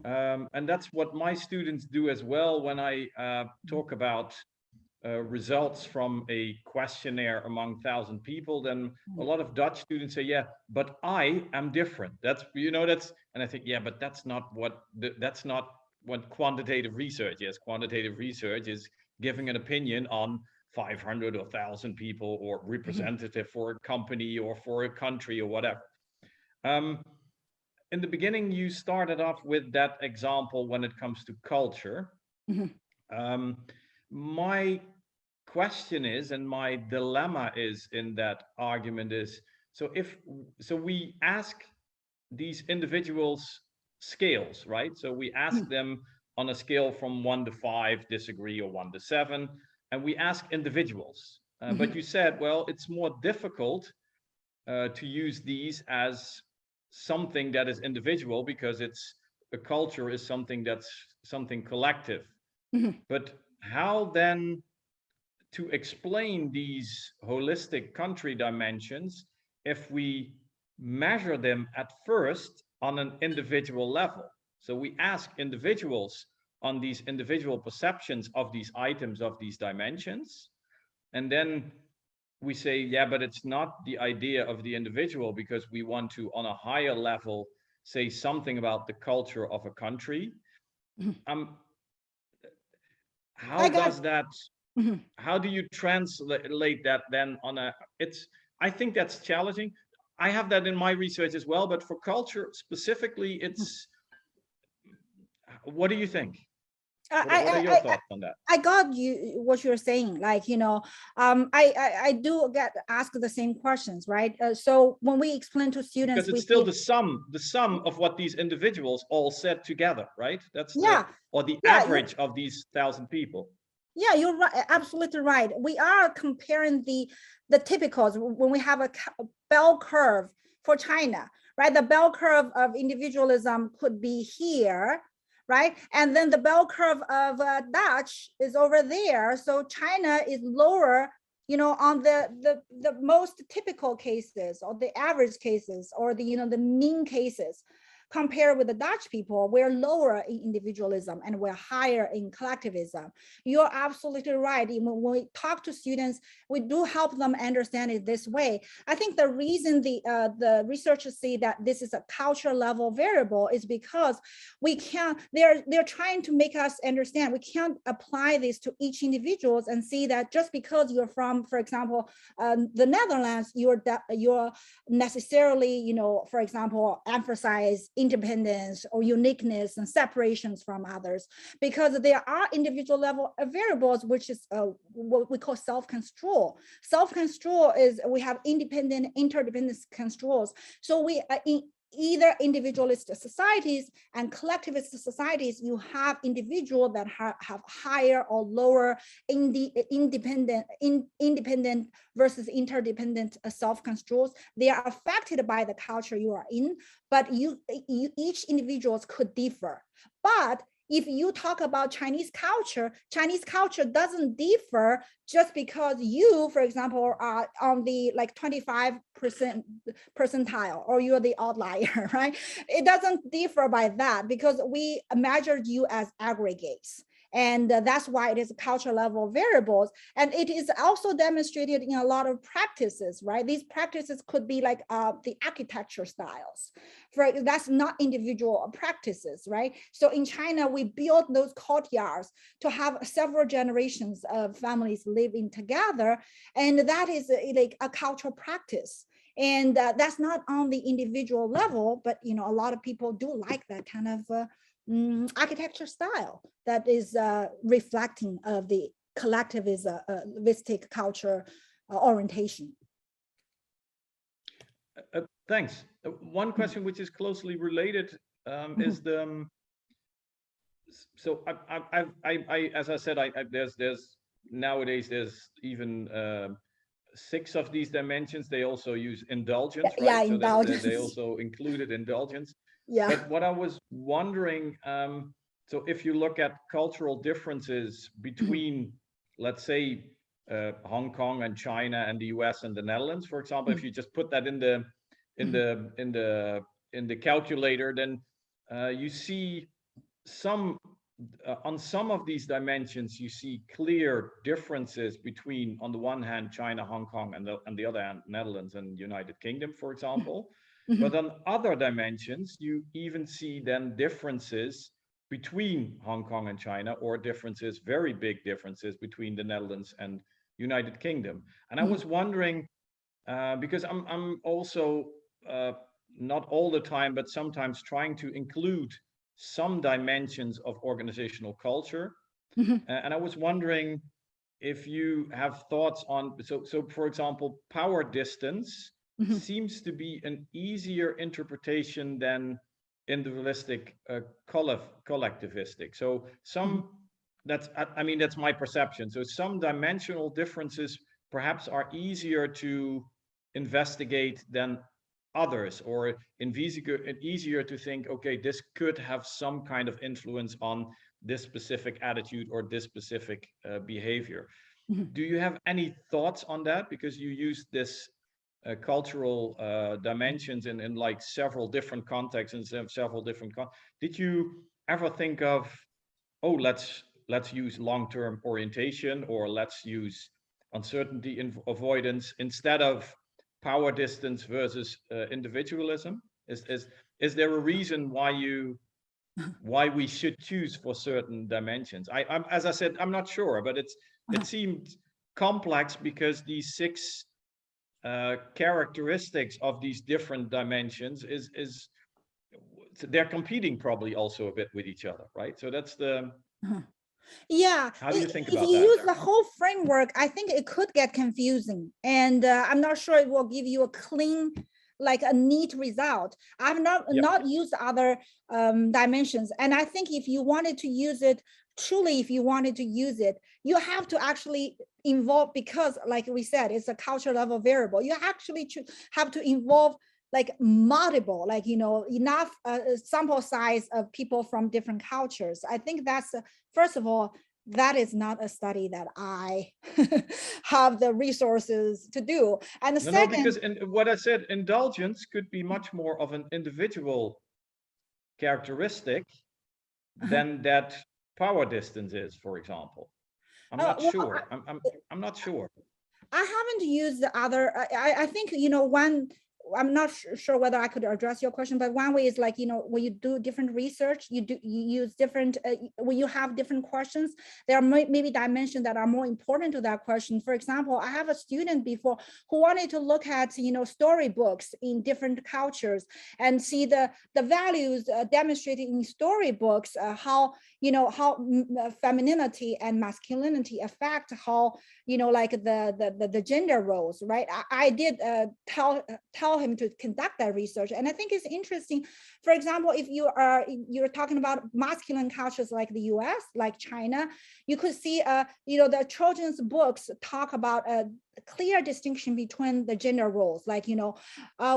and that's what my students do as well when I talk about results from a questionnaire among 1,000 people, then a lot of Dutch students say, yeah, but I am different. That's, and I think, yeah, but that's not what quantitative research is. Quantitative research is giving an opinion on 500 or 1,000 people, or representative for a company or for a country or whatever. In the beginning, you started off with that example when it comes to culture. My question is, and my dilemma is in that argument is, so we ask these individuals scales, right? So we ask them on a scale from 1 to 5, disagree, or 1 to 7, and we ask individuals. But you said, well, it's more difficult to use these as something that is individual, because a culture is something collective. But how then to explain these holistic country dimensions if we measure them at first on an individual level? So we ask individuals on these individual perceptions of these items, of these dimensions, and then we say, yeah, but it's not the idea of the individual, because we want to, on a higher level, say something about the culture of a country. How does that, how do you translate that then on I think that's challenging. I have that in my research as well, but for culture specifically, what do you think? What are your thoughts on that? I got what you're saying. Like, I do get asked the same questions, right? So when we explain to students, because it's still the sum of what these individuals all said together, right? That's the average of these 1,000 people. Yeah, you're right. Absolutely right. We are comparing the typicals when we have a bell curve for China, right? The bell curve of individualism could be here, right? And then the bell curve of Dutch is over there. So China is lower, on the most typical cases, or the average cases, or the mean cases. Compared with the Dutch people, we're lower in individualism and we're higher in collectivism. You're absolutely right. When we talk to students, we do help them understand it this way. I think the reason the researchers say that this is a cultural level variable is because we can't, they're trying to make us understand we can't apply this to each individual and see that just because you're from, for example, the Netherlands, you're necessarily, for example, emphasize independence or uniqueness and separations from others, because there are individual level variables, which is what we call self-control. Self-control is we have independent, interdependent controls. So we in either individualist societies and collectivist societies, you have individuals that have higher or lower independent versus interdependent self-controls. They are affected by the culture you are in, but each individuals could differ. But if you talk about Chinese culture doesn't differ just because you, for example, are on the 25% percentile, or you're the outlier, right? It doesn't differ by that, because we measured you as aggregates. And that's why it is culture level variables. And it is also demonstrated in a lot of practices, right? These practices could be like the architecture styles. That's not individual practices, right? So in China, we built those courtyards to have several generations of families living together. And that is like a cultural practice. And that's not on the individual level, but a lot of people do like that kind of architecture style that is reflecting of the collectivistic culture orientation. Thanks. One question which is closely related is the so I as I said, there's nowadays there's even 6 of these dimensions. They also use indulgence, right? Yeah, so indulgence. They also included indulgence. Yeah. But what I was wondering, so if you look at cultural differences between, let's say, Hong Kong and China and the US and the Netherlands, for example, if you just put that in the calculator, then you see some on some of these dimensions, you see clear differences between, on the one hand, China, Hong Kong, and the other hand, Netherlands and United Kingdom, for example. But on other dimensions, you even see then differences between Hong Kong and China, or differences, very big differences between the Netherlands and United Kingdom. And I was wondering, because I'm also not all the time, but sometimes trying to include some dimensions of organizational culture. And I was wondering if you have thoughts on, so for example, power distance seems to be an easier interpretation than individualistic collectivistic. So I mean, that's my perception. So some dimensional differences perhaps are easier to investigate than others, or easier to think, okay, this could have some kind of influence on this specific attitude or this specific behavior. Do you have any thoughts on that? Because you use this cultural dimensions in like several different contexts and several different did you ever think of, oh, let's use long-term orientation, or let's use uncertainty avoidance instead of power distance versus individualism? Is there a reason why we should choose for certain dimensions? I'm, as I said, I'm not sure, but it seemed complex because these 6 characteristics of these different dimensions they're competing probably also a bit with each other, right? So that's the yeah. How do you think about if you that? use the whole framework, I think it could get confusing, and I'm not sure it will give you a clean, like a neat result. I've not used other dimensions, and I think if you wanted to use it truly, if you wanted to use it, you have to actually involve, because like we said, it's a culture level variable. You actually have to involve like multiple, like, enough sample size of people from different cultures. I think that's, first of all, that is not a study that I have the resources to do. And the second, because what I said, indulgence could be much more of an individual characteristic than that power distance is, for example. I'm not sure. I'm not sure. I haven't used the other. I think one. I'm not sure whether I could address your question, but one way is like, when you do different research, you use different, when you have different questions, there are maybe dimensions that are more important to that question. For example, I have a student before who wanted to look at, storybooks in different cultures and see the values demonstrated in storybooks, how femininity and masculinity affect how, like the gender roles, right? I did tell him to conduct that research, and I think it's interesting. For example, if you're talking about masculine cultures like the US, like China, you could see the children's books talk about a clear distinction between the gender roles, like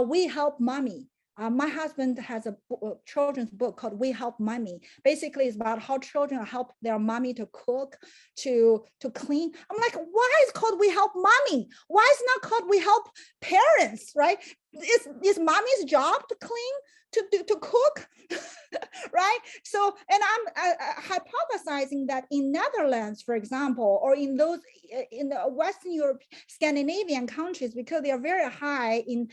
we help mommy. My husband has a children's book called We Help Mommy. Basically, it's about how children help their mommy to cook, to clean. I'm like, why is it called We Help Mommy? Why is it not called We Help Parents, right? It's mommy's job to clean, to cook, right? So, and I'm hypothesizing that in Netherlands, for example, or in those in the Western Europe, Scandinavian countries, because they are very high in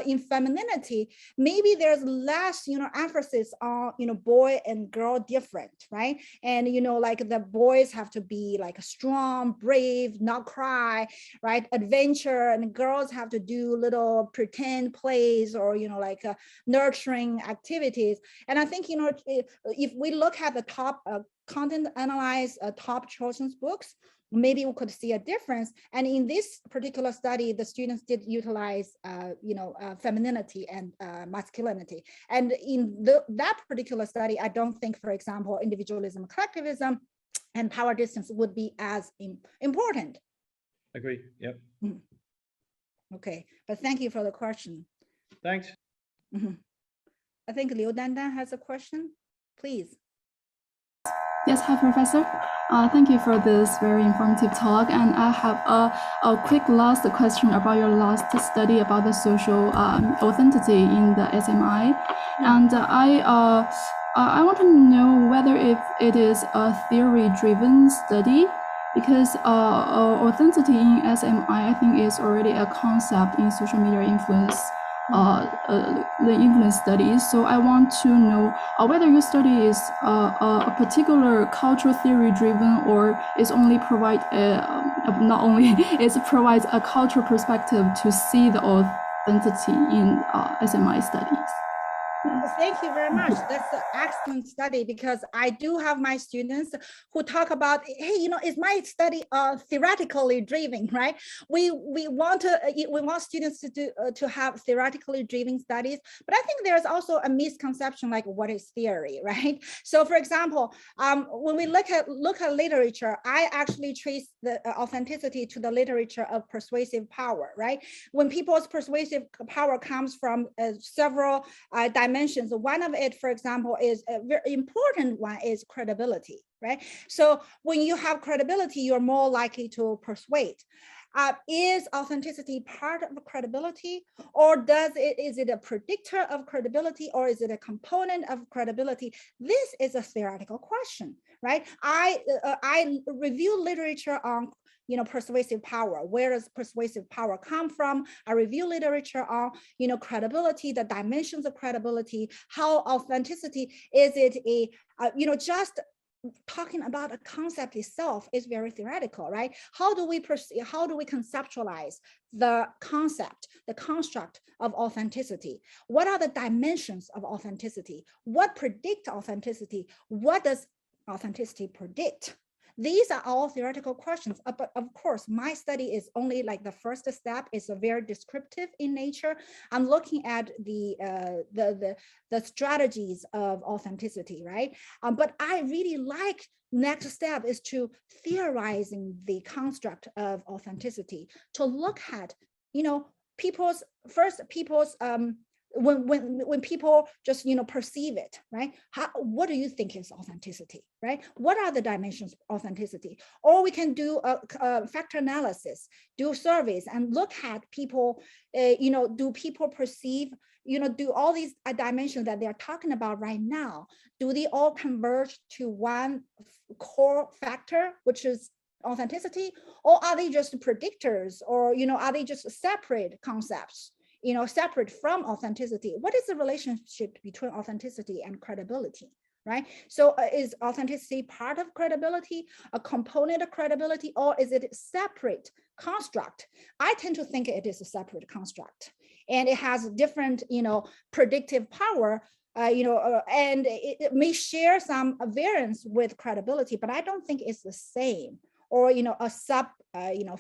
in femininity, maybe there's less, emphasis on, boy and girl different, right? And, like the boys have to be like strong, brave, not cry, right? Adventure, and girls have to do little pretend plays or, like nurturing activities. And I think, if we look at the top content analyze top children's books, maybe we could see a difference. And in this particular study, the students did utilize, femininity and masculinity. And in that particular study, I don't think, for example, individualism, collectivism, and power distance would be as important. Agree. Yep. Okay, but thank you for the question. Thanks. I think Liu Dandan has a question, please. Yes, hi, Professor. Thank you for this very informative talk. And I have a quick last question about your last study about the social authenticity in the SMI. And I want to know whether if it is a theory-driven study, because authenticity in SMI, I think, is already a concept in social media influence. The influence studies. So I want to know whether your study is a particular cultural theory driven, or is only provide not only it provides a cultural perspective to see the authenticity in SMI studies. Well, thank you very much. That's an excellent study, because I do have my students who talk about, hey, is my study theoretically driven, right? We want students to have theoretically driven studies, but I think there's also a misconception, like what is theory, right? So, for example, when we look at literature, I actually trace the authenticity to the literature of persuasive power, right? When people's persuasive power comes from several dimensions. One of it, for example, is a very important one is credibility, right? So when you have credibility, you're more likely to persuade. Is authenticity part of credibility, or is it a predictor of credibility, or is it a component of credibility? This is a theoretical question, right? I review literature on persuasive power. Where does persuasive power come from? I review literature on, credibility, the dimensions of credibility, how authenticity, is it just talking about a concept itself is very theoretical, right? How do we conceptualize the concept, the construct of authenticity? What are the dimensions of authenticity? What predict authenticity? What does authenticity predict? These are all theoretical questions, but of course, my study is only like the first step. It's a very descriptive in nature. I'm looking at the strategies of authenticity, right? But I really like next step is to theorizing the construct of authenticity, to look at, people's when people just perceive it, right? What do you think is authenticity, right? What are the dimensions of authenticity? Or we can do a factor analysis, do surveys, and look at people. Do people perceive? Do all these dimensions that they're talking about right now, do they all converge to one core factor, which is authenticity, or are they just predictors, or are they just separate concepts? Separate from authenticity? What is the relationship between authenticity and credibility, right? So is authenticity part of credibility, a component of credibility, or is it a separate construct? I tend to think it is a separate construct, and it has different, predictive power, and it may share some variance with credibility, but I don't think it's the same, or a sub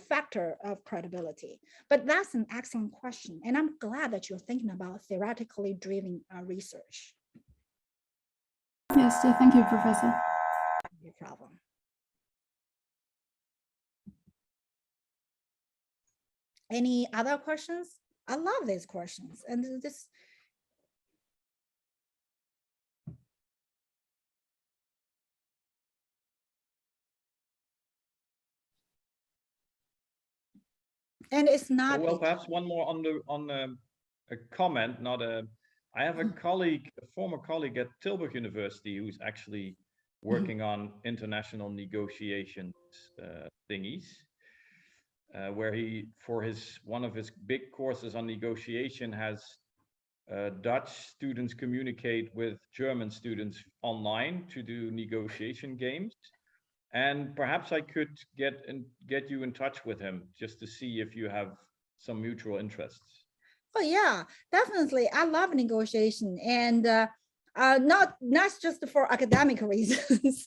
factor of credibility. But that's an excellent question, and I'm glad that you're thinking about theoretically driven research. Yes, thank you, Professor. No problem. Any other questions? I love these questions, and this. And it's not. Well, perhaps one more on a comment, not a. I have a colleague, a former colleague at Tilburg University, who's actually working on international negotiations thingies, where he, for one of his big courses on negotiation, has Dutch students communicate with German students online to do negotiation games. And perhaps I could get you in touch with him just to see if you have some mutual interests. Oh yeah, definitely. I love negotiation, and not just for academic reasons.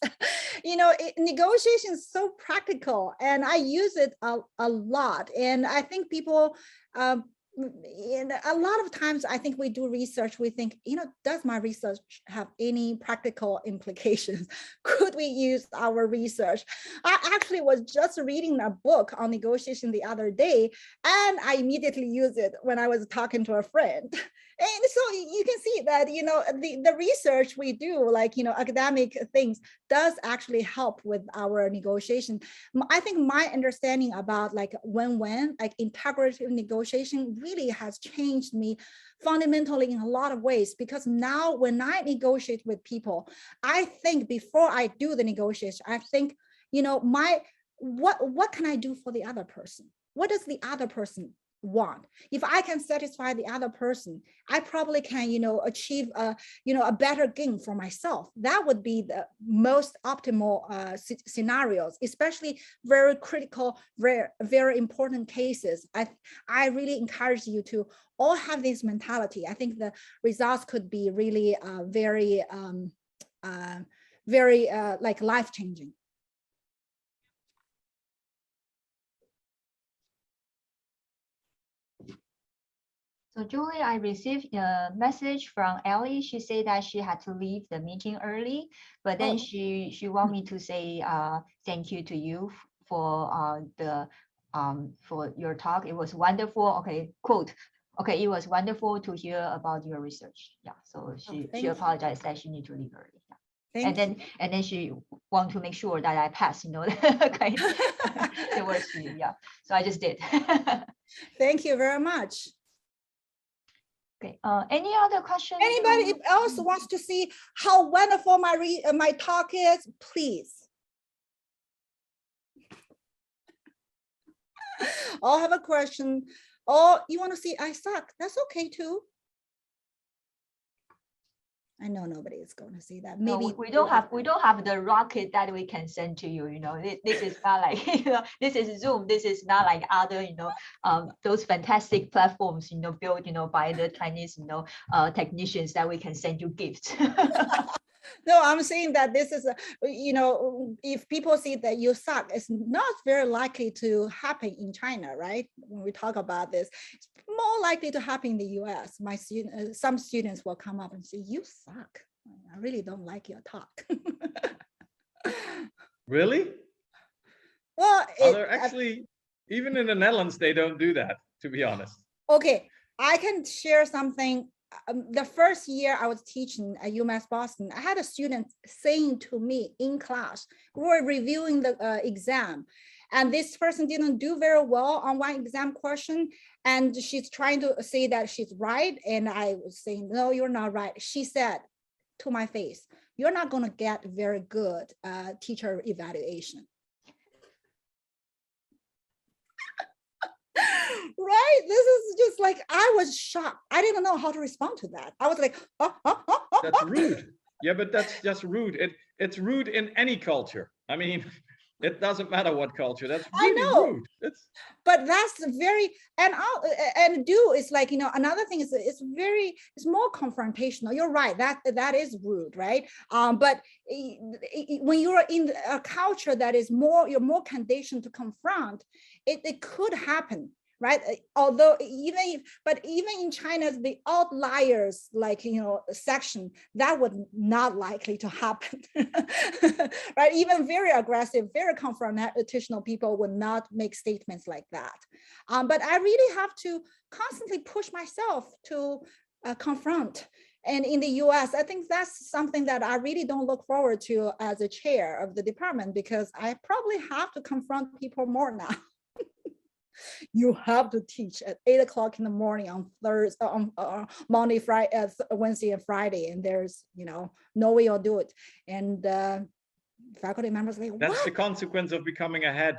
Negotiation is so practical, and I use it a lot. And I think people, in a lot of times, I think we do research, we think, does my research have any practical implications? Could we use our research? I actually was just reading a book on negotiation the other day, and I immediately used it when I was talking to a friend. And so you can see that, the research we do, like, academic things, does actually help with our negotiation. I think my understanding about like win-win, like integrative negotiation, really has changed me fundamentally in a lot of ways, because now when I negotiate with people, I think before I do the negotiation, I think, what can I do for the other person? What does the other person want? If I can satisfy the other person, I probably can, achieve a better gain for myself. That would be the most optimal scenarios, especially very critical, very important cases. I really encourage you to all have this mentality. I think the results could be really very like life-changing. So Julie, I received a message from Ellie. She said that she had to leave the meeting early, but then she want me to say thank you to you for for your talk. It was wonderful. Okay, quote. Okay, it was wonderful to hear about your research. Yeah, so she apologized that she need to leave early. Yeah. And then she want to make sure that I pass, the words to you. Yeah, so I just did. Thank you very much. Okay. Any other questions? Anybody else wants to see how wonderful my talk is? Please. I'll have a question. Oh, you want to see I suck? That's okay too. I know nobody is going to see that. Maybe no, we don't have the rocket that we can send to you. This is not like this is Zoom. This is not like other those fantastic platforms built by the Chinese technicians that we can send you gifts. No, I'm saying that this is if people see that you suck, it's not very likely to happen in China, right? When we talk about this, it's more likely to happen in the US. Some students will come up and say, you suck. I really don't like your talk. Really? Well, actually, even in the Netherlands, they don't do that, to be honest. Okay, I can share something. The first year I was teaching at UMass Boston, I had a student saying to me in class, we were reviewing the exam, and this person didn't do very well on one exam question, and she's trying to say that she's right, and I was saying, no, you're not right. She said to my face, you're not going to get very good teacher evaluation. Right? This is just like, I was shocked. I didn't know how to respond to that. I was like, That's rude. Yeah, but that's just rude. It's rude in any culture. I mean, it doesn't matter what culture. That's really rude. But that's very, and do is like, another thing is it's more confrontational. You're right, that is rude, right? But when you're in a culture that is you're more conditioned to confront, it could happen. Right. Although even in China, the outliers, like, section, that would not likely to happen. Right. Even very aggressive, very confrontational people would not make statements like that. But I really have to constantly push myself to confront. And in the US, I think that's something that I really don't look forward to as a chair of the department, because I probably have to confront people more now. You have to teach at 8 o'clock in the morning on Thursday, on Monday, Friday, Wednesday, and Friday, and there's no way you'll do it. And faculty members like, That's what? the consequence of becoming a head.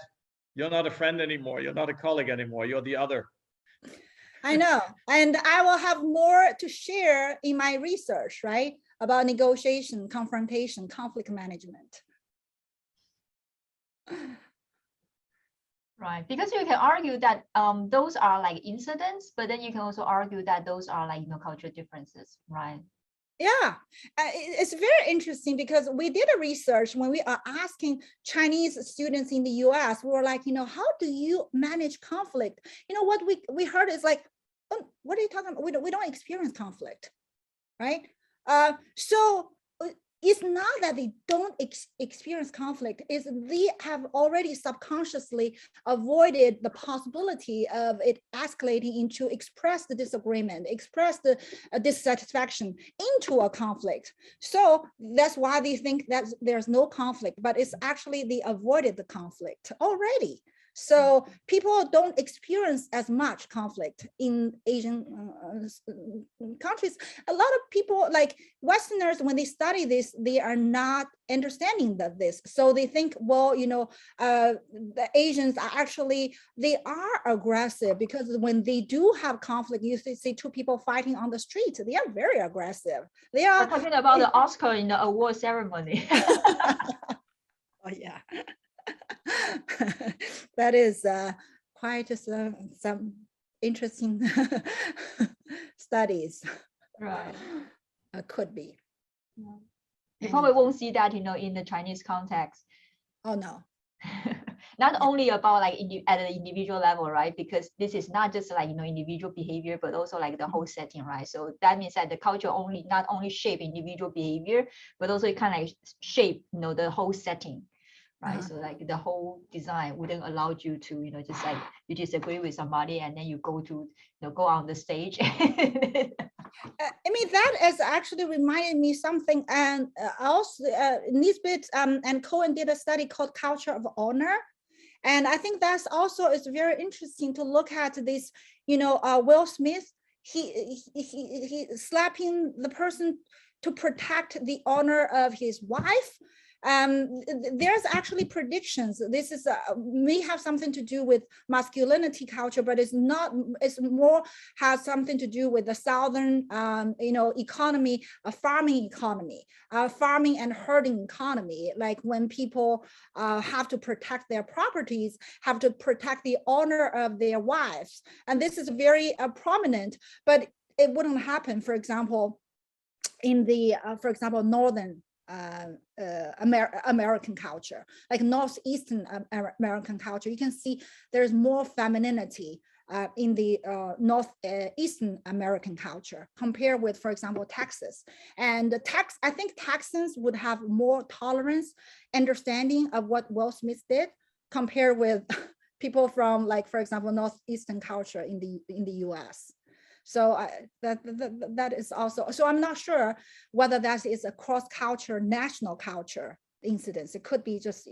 You're not a friend anymore. You're not a colleague anymore. You're the other. I know. And I will have more to share in my research, right? About negotiation, confrontation, conflict management. Right, because you can argue that those are like incidents, but then you can also argue that those are like, cultural differences, right? Yeah, it's very interesting because we did a research when we are asking Chinese students in the US, we were like, how do you manage conflict? What we heard is like, oh, what are you talking about? We don't experience conflict, right? So it's not that they don't experience conflict, is they have already subconsciously avoided the possibility of it escalating into express the disagreement, express the dissatisfaction into a conflict. So that's why they think that there's no conflict, but it's actually they avoided the conflict already. So people don't experience as much conflict in Asian countries. A lot of people, like Westerners, when they study this, they are not understanding that this. So they think, well, the Asians are actually, they are aggressive because when they do have conflict, you see two people fighting on the street, they are very aggressive. They are We're talking about the Oscar in the award ceremony. Oh yeah. That is quite some interesting studies. Right. Could be. Yeah. You probably won't see that, in the Chinese context. Oh no. Not only about like at an individual level, right? Because this is not just like individual behavior, but also like the whole setting, right? So that means that the culture not only shape individual behavior, but also it kind of like shape the whole setting. Right, so like the whole design wouldn't allow you to, just like you disagree with somebody and then you go to, go on the stage. I mean, that has actually reminded me something, and also Nisbet and Cohen did a study called Culture of Honor. And I think that's also is very interesting to look at this, Will Smith, he slapping the person to protect the honor of his wife. There's actually predictions. This is may have something to do with masculinity culture, but it's not. It's more has something to do with the southern, economy, a farming economy, farming and herding economy. Like when people have to protect their properties, have to protect the honor of their wives, and this is very prominent. But it wouldn't happen, for example, in the, for example, northern. American culture, like northeastern American culture, you can see there's more femininity in the northeastern American culture compared with, for example, Texas. And I think Texans would have more tolerance, understanding of what Will Smith did compared with people from, like, for example, northeastern culture in the US. So that is also, so I'm not sure whether that is a cross-culture, national culture incidence. It could be just,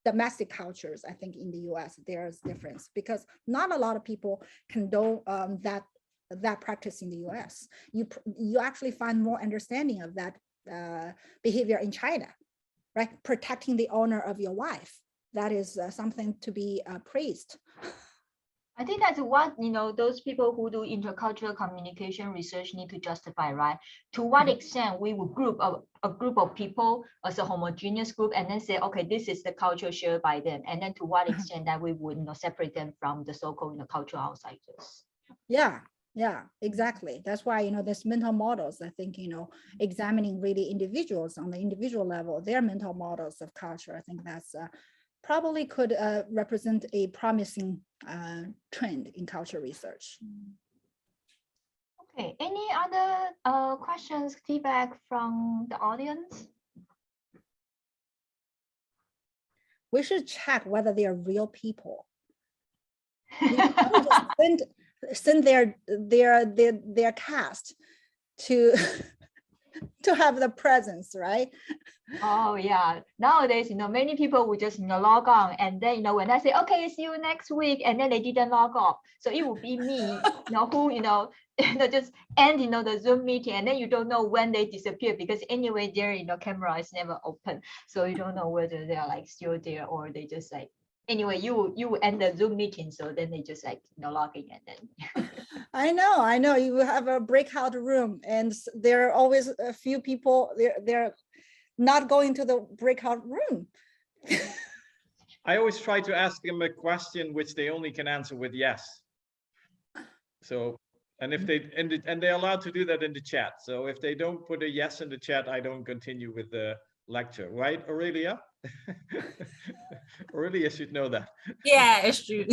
domestic cultures. I think in the US, there's difference because not a lot of people condone that practice in the US. You actually find more understanding of that behavior in China, right? Protecting the honor of your wife. That is something to be praised. I think that's what, those people who do intercultural communication research need to justify, right? To what extent we would group a group of people as a homogeneous group and then say, okay, this is the culture shared by them. And then to what extent that we would separate them from the so-called cultural outsiders. Yeah, exactly. That's why, there's mental models. I think, examining really individuals on the individual level, their mental models of culture. I think that's probably could represent a promising trend in culture research. Okay, any other questions, feedback from the audience? We should check whether they are real people. Send their cast to to have the presence, right? Oh yeah. Nowadays, many people will just log on, and then when I say okay, see you next week, and then they didn't log off. So it would be me, who just end the Zoom meeting, and then you don't know when they disappear, because anyway their camera is never open, so you don't know whether they are like still there or they just like anyway you end the Zoom meeting, so then they just like logging and then. I know. You have a breakout room, and there are always a few people. They're not going to the breakout room. I always try to ask them a question which they only can answer with yes. So, and if and they're allowed to do that in the chat. So if they don't put a yes in the chat, I don't continue with the lecture, right, Aurelia? Aurelia should know that. Yeah, it's true.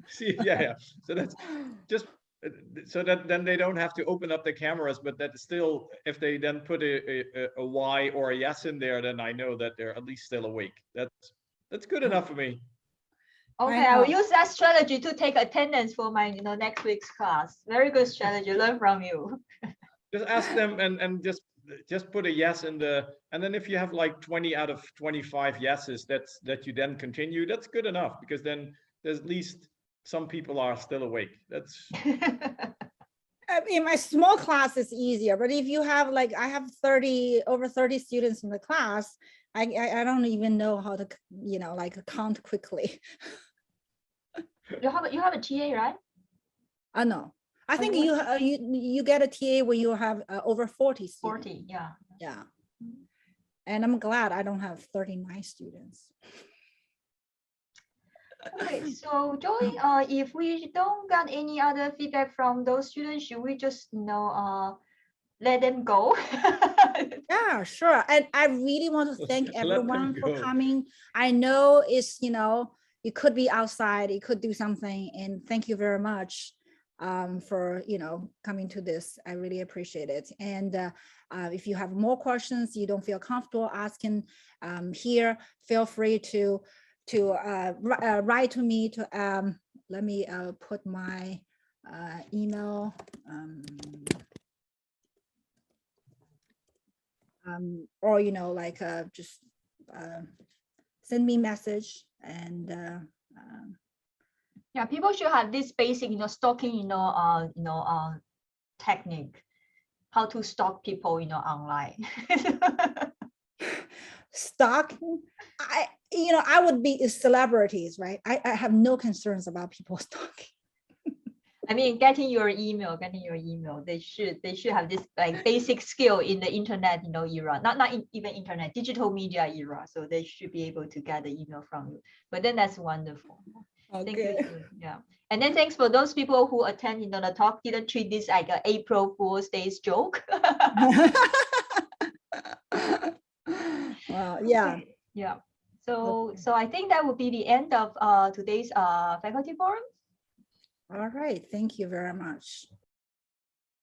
See, yeah. So that's just so that then they don't have to open up the cameras, but that still, if they then put a Y or a yes in there, then I know that they're at least still awake. That's good enough for me. Okay, I will use that strategy to take attendance for my next week's class. Very good strategy. Learn from you. Just ask them and just put a yes in the, and then if you have like 20 out of 25 yeses, that you then continue, that's good enough, because then there's at least some people are still awake. That's in my small class it's easier, but if you have like, I have over 30 students in the class, I don't even know how to like count quickly. You have a TA, right? No, I think you get a TA when you have over 40 students. 40, yeah. Yeah, and I'm glad I don't have 39 students. Okay, so Joey, if we don't get any other feedback from those students, should we just let them go? Yeah, sure. And I really want to thank everyone for coming. I know it's you could be outside, you could do something, and thank you very much for coming to this. I really appreciate it. And if you have more questions, you don't feel comfortable asking here, feel free to write to me. Let me put my email. Or like just send me message, and yeah, people should have this basic stalking technique, how to stalk people online. Stalking, I would be celebrities, right? I have no concerns about people stalking. I mean, getting your email. They should have this like basic skill in the internet, era. Not even internet, digital media era. So they should be able to get the email from you. But then that's wonderful. Okay. Thank you. Yeah. And then thanks for those people who attend the talk, didn't treat this like an April Fool's Day's joke. Well, yeah. Okay. Yeah. So I think that would be the end of today's faculty forum. All right. Thank you very much.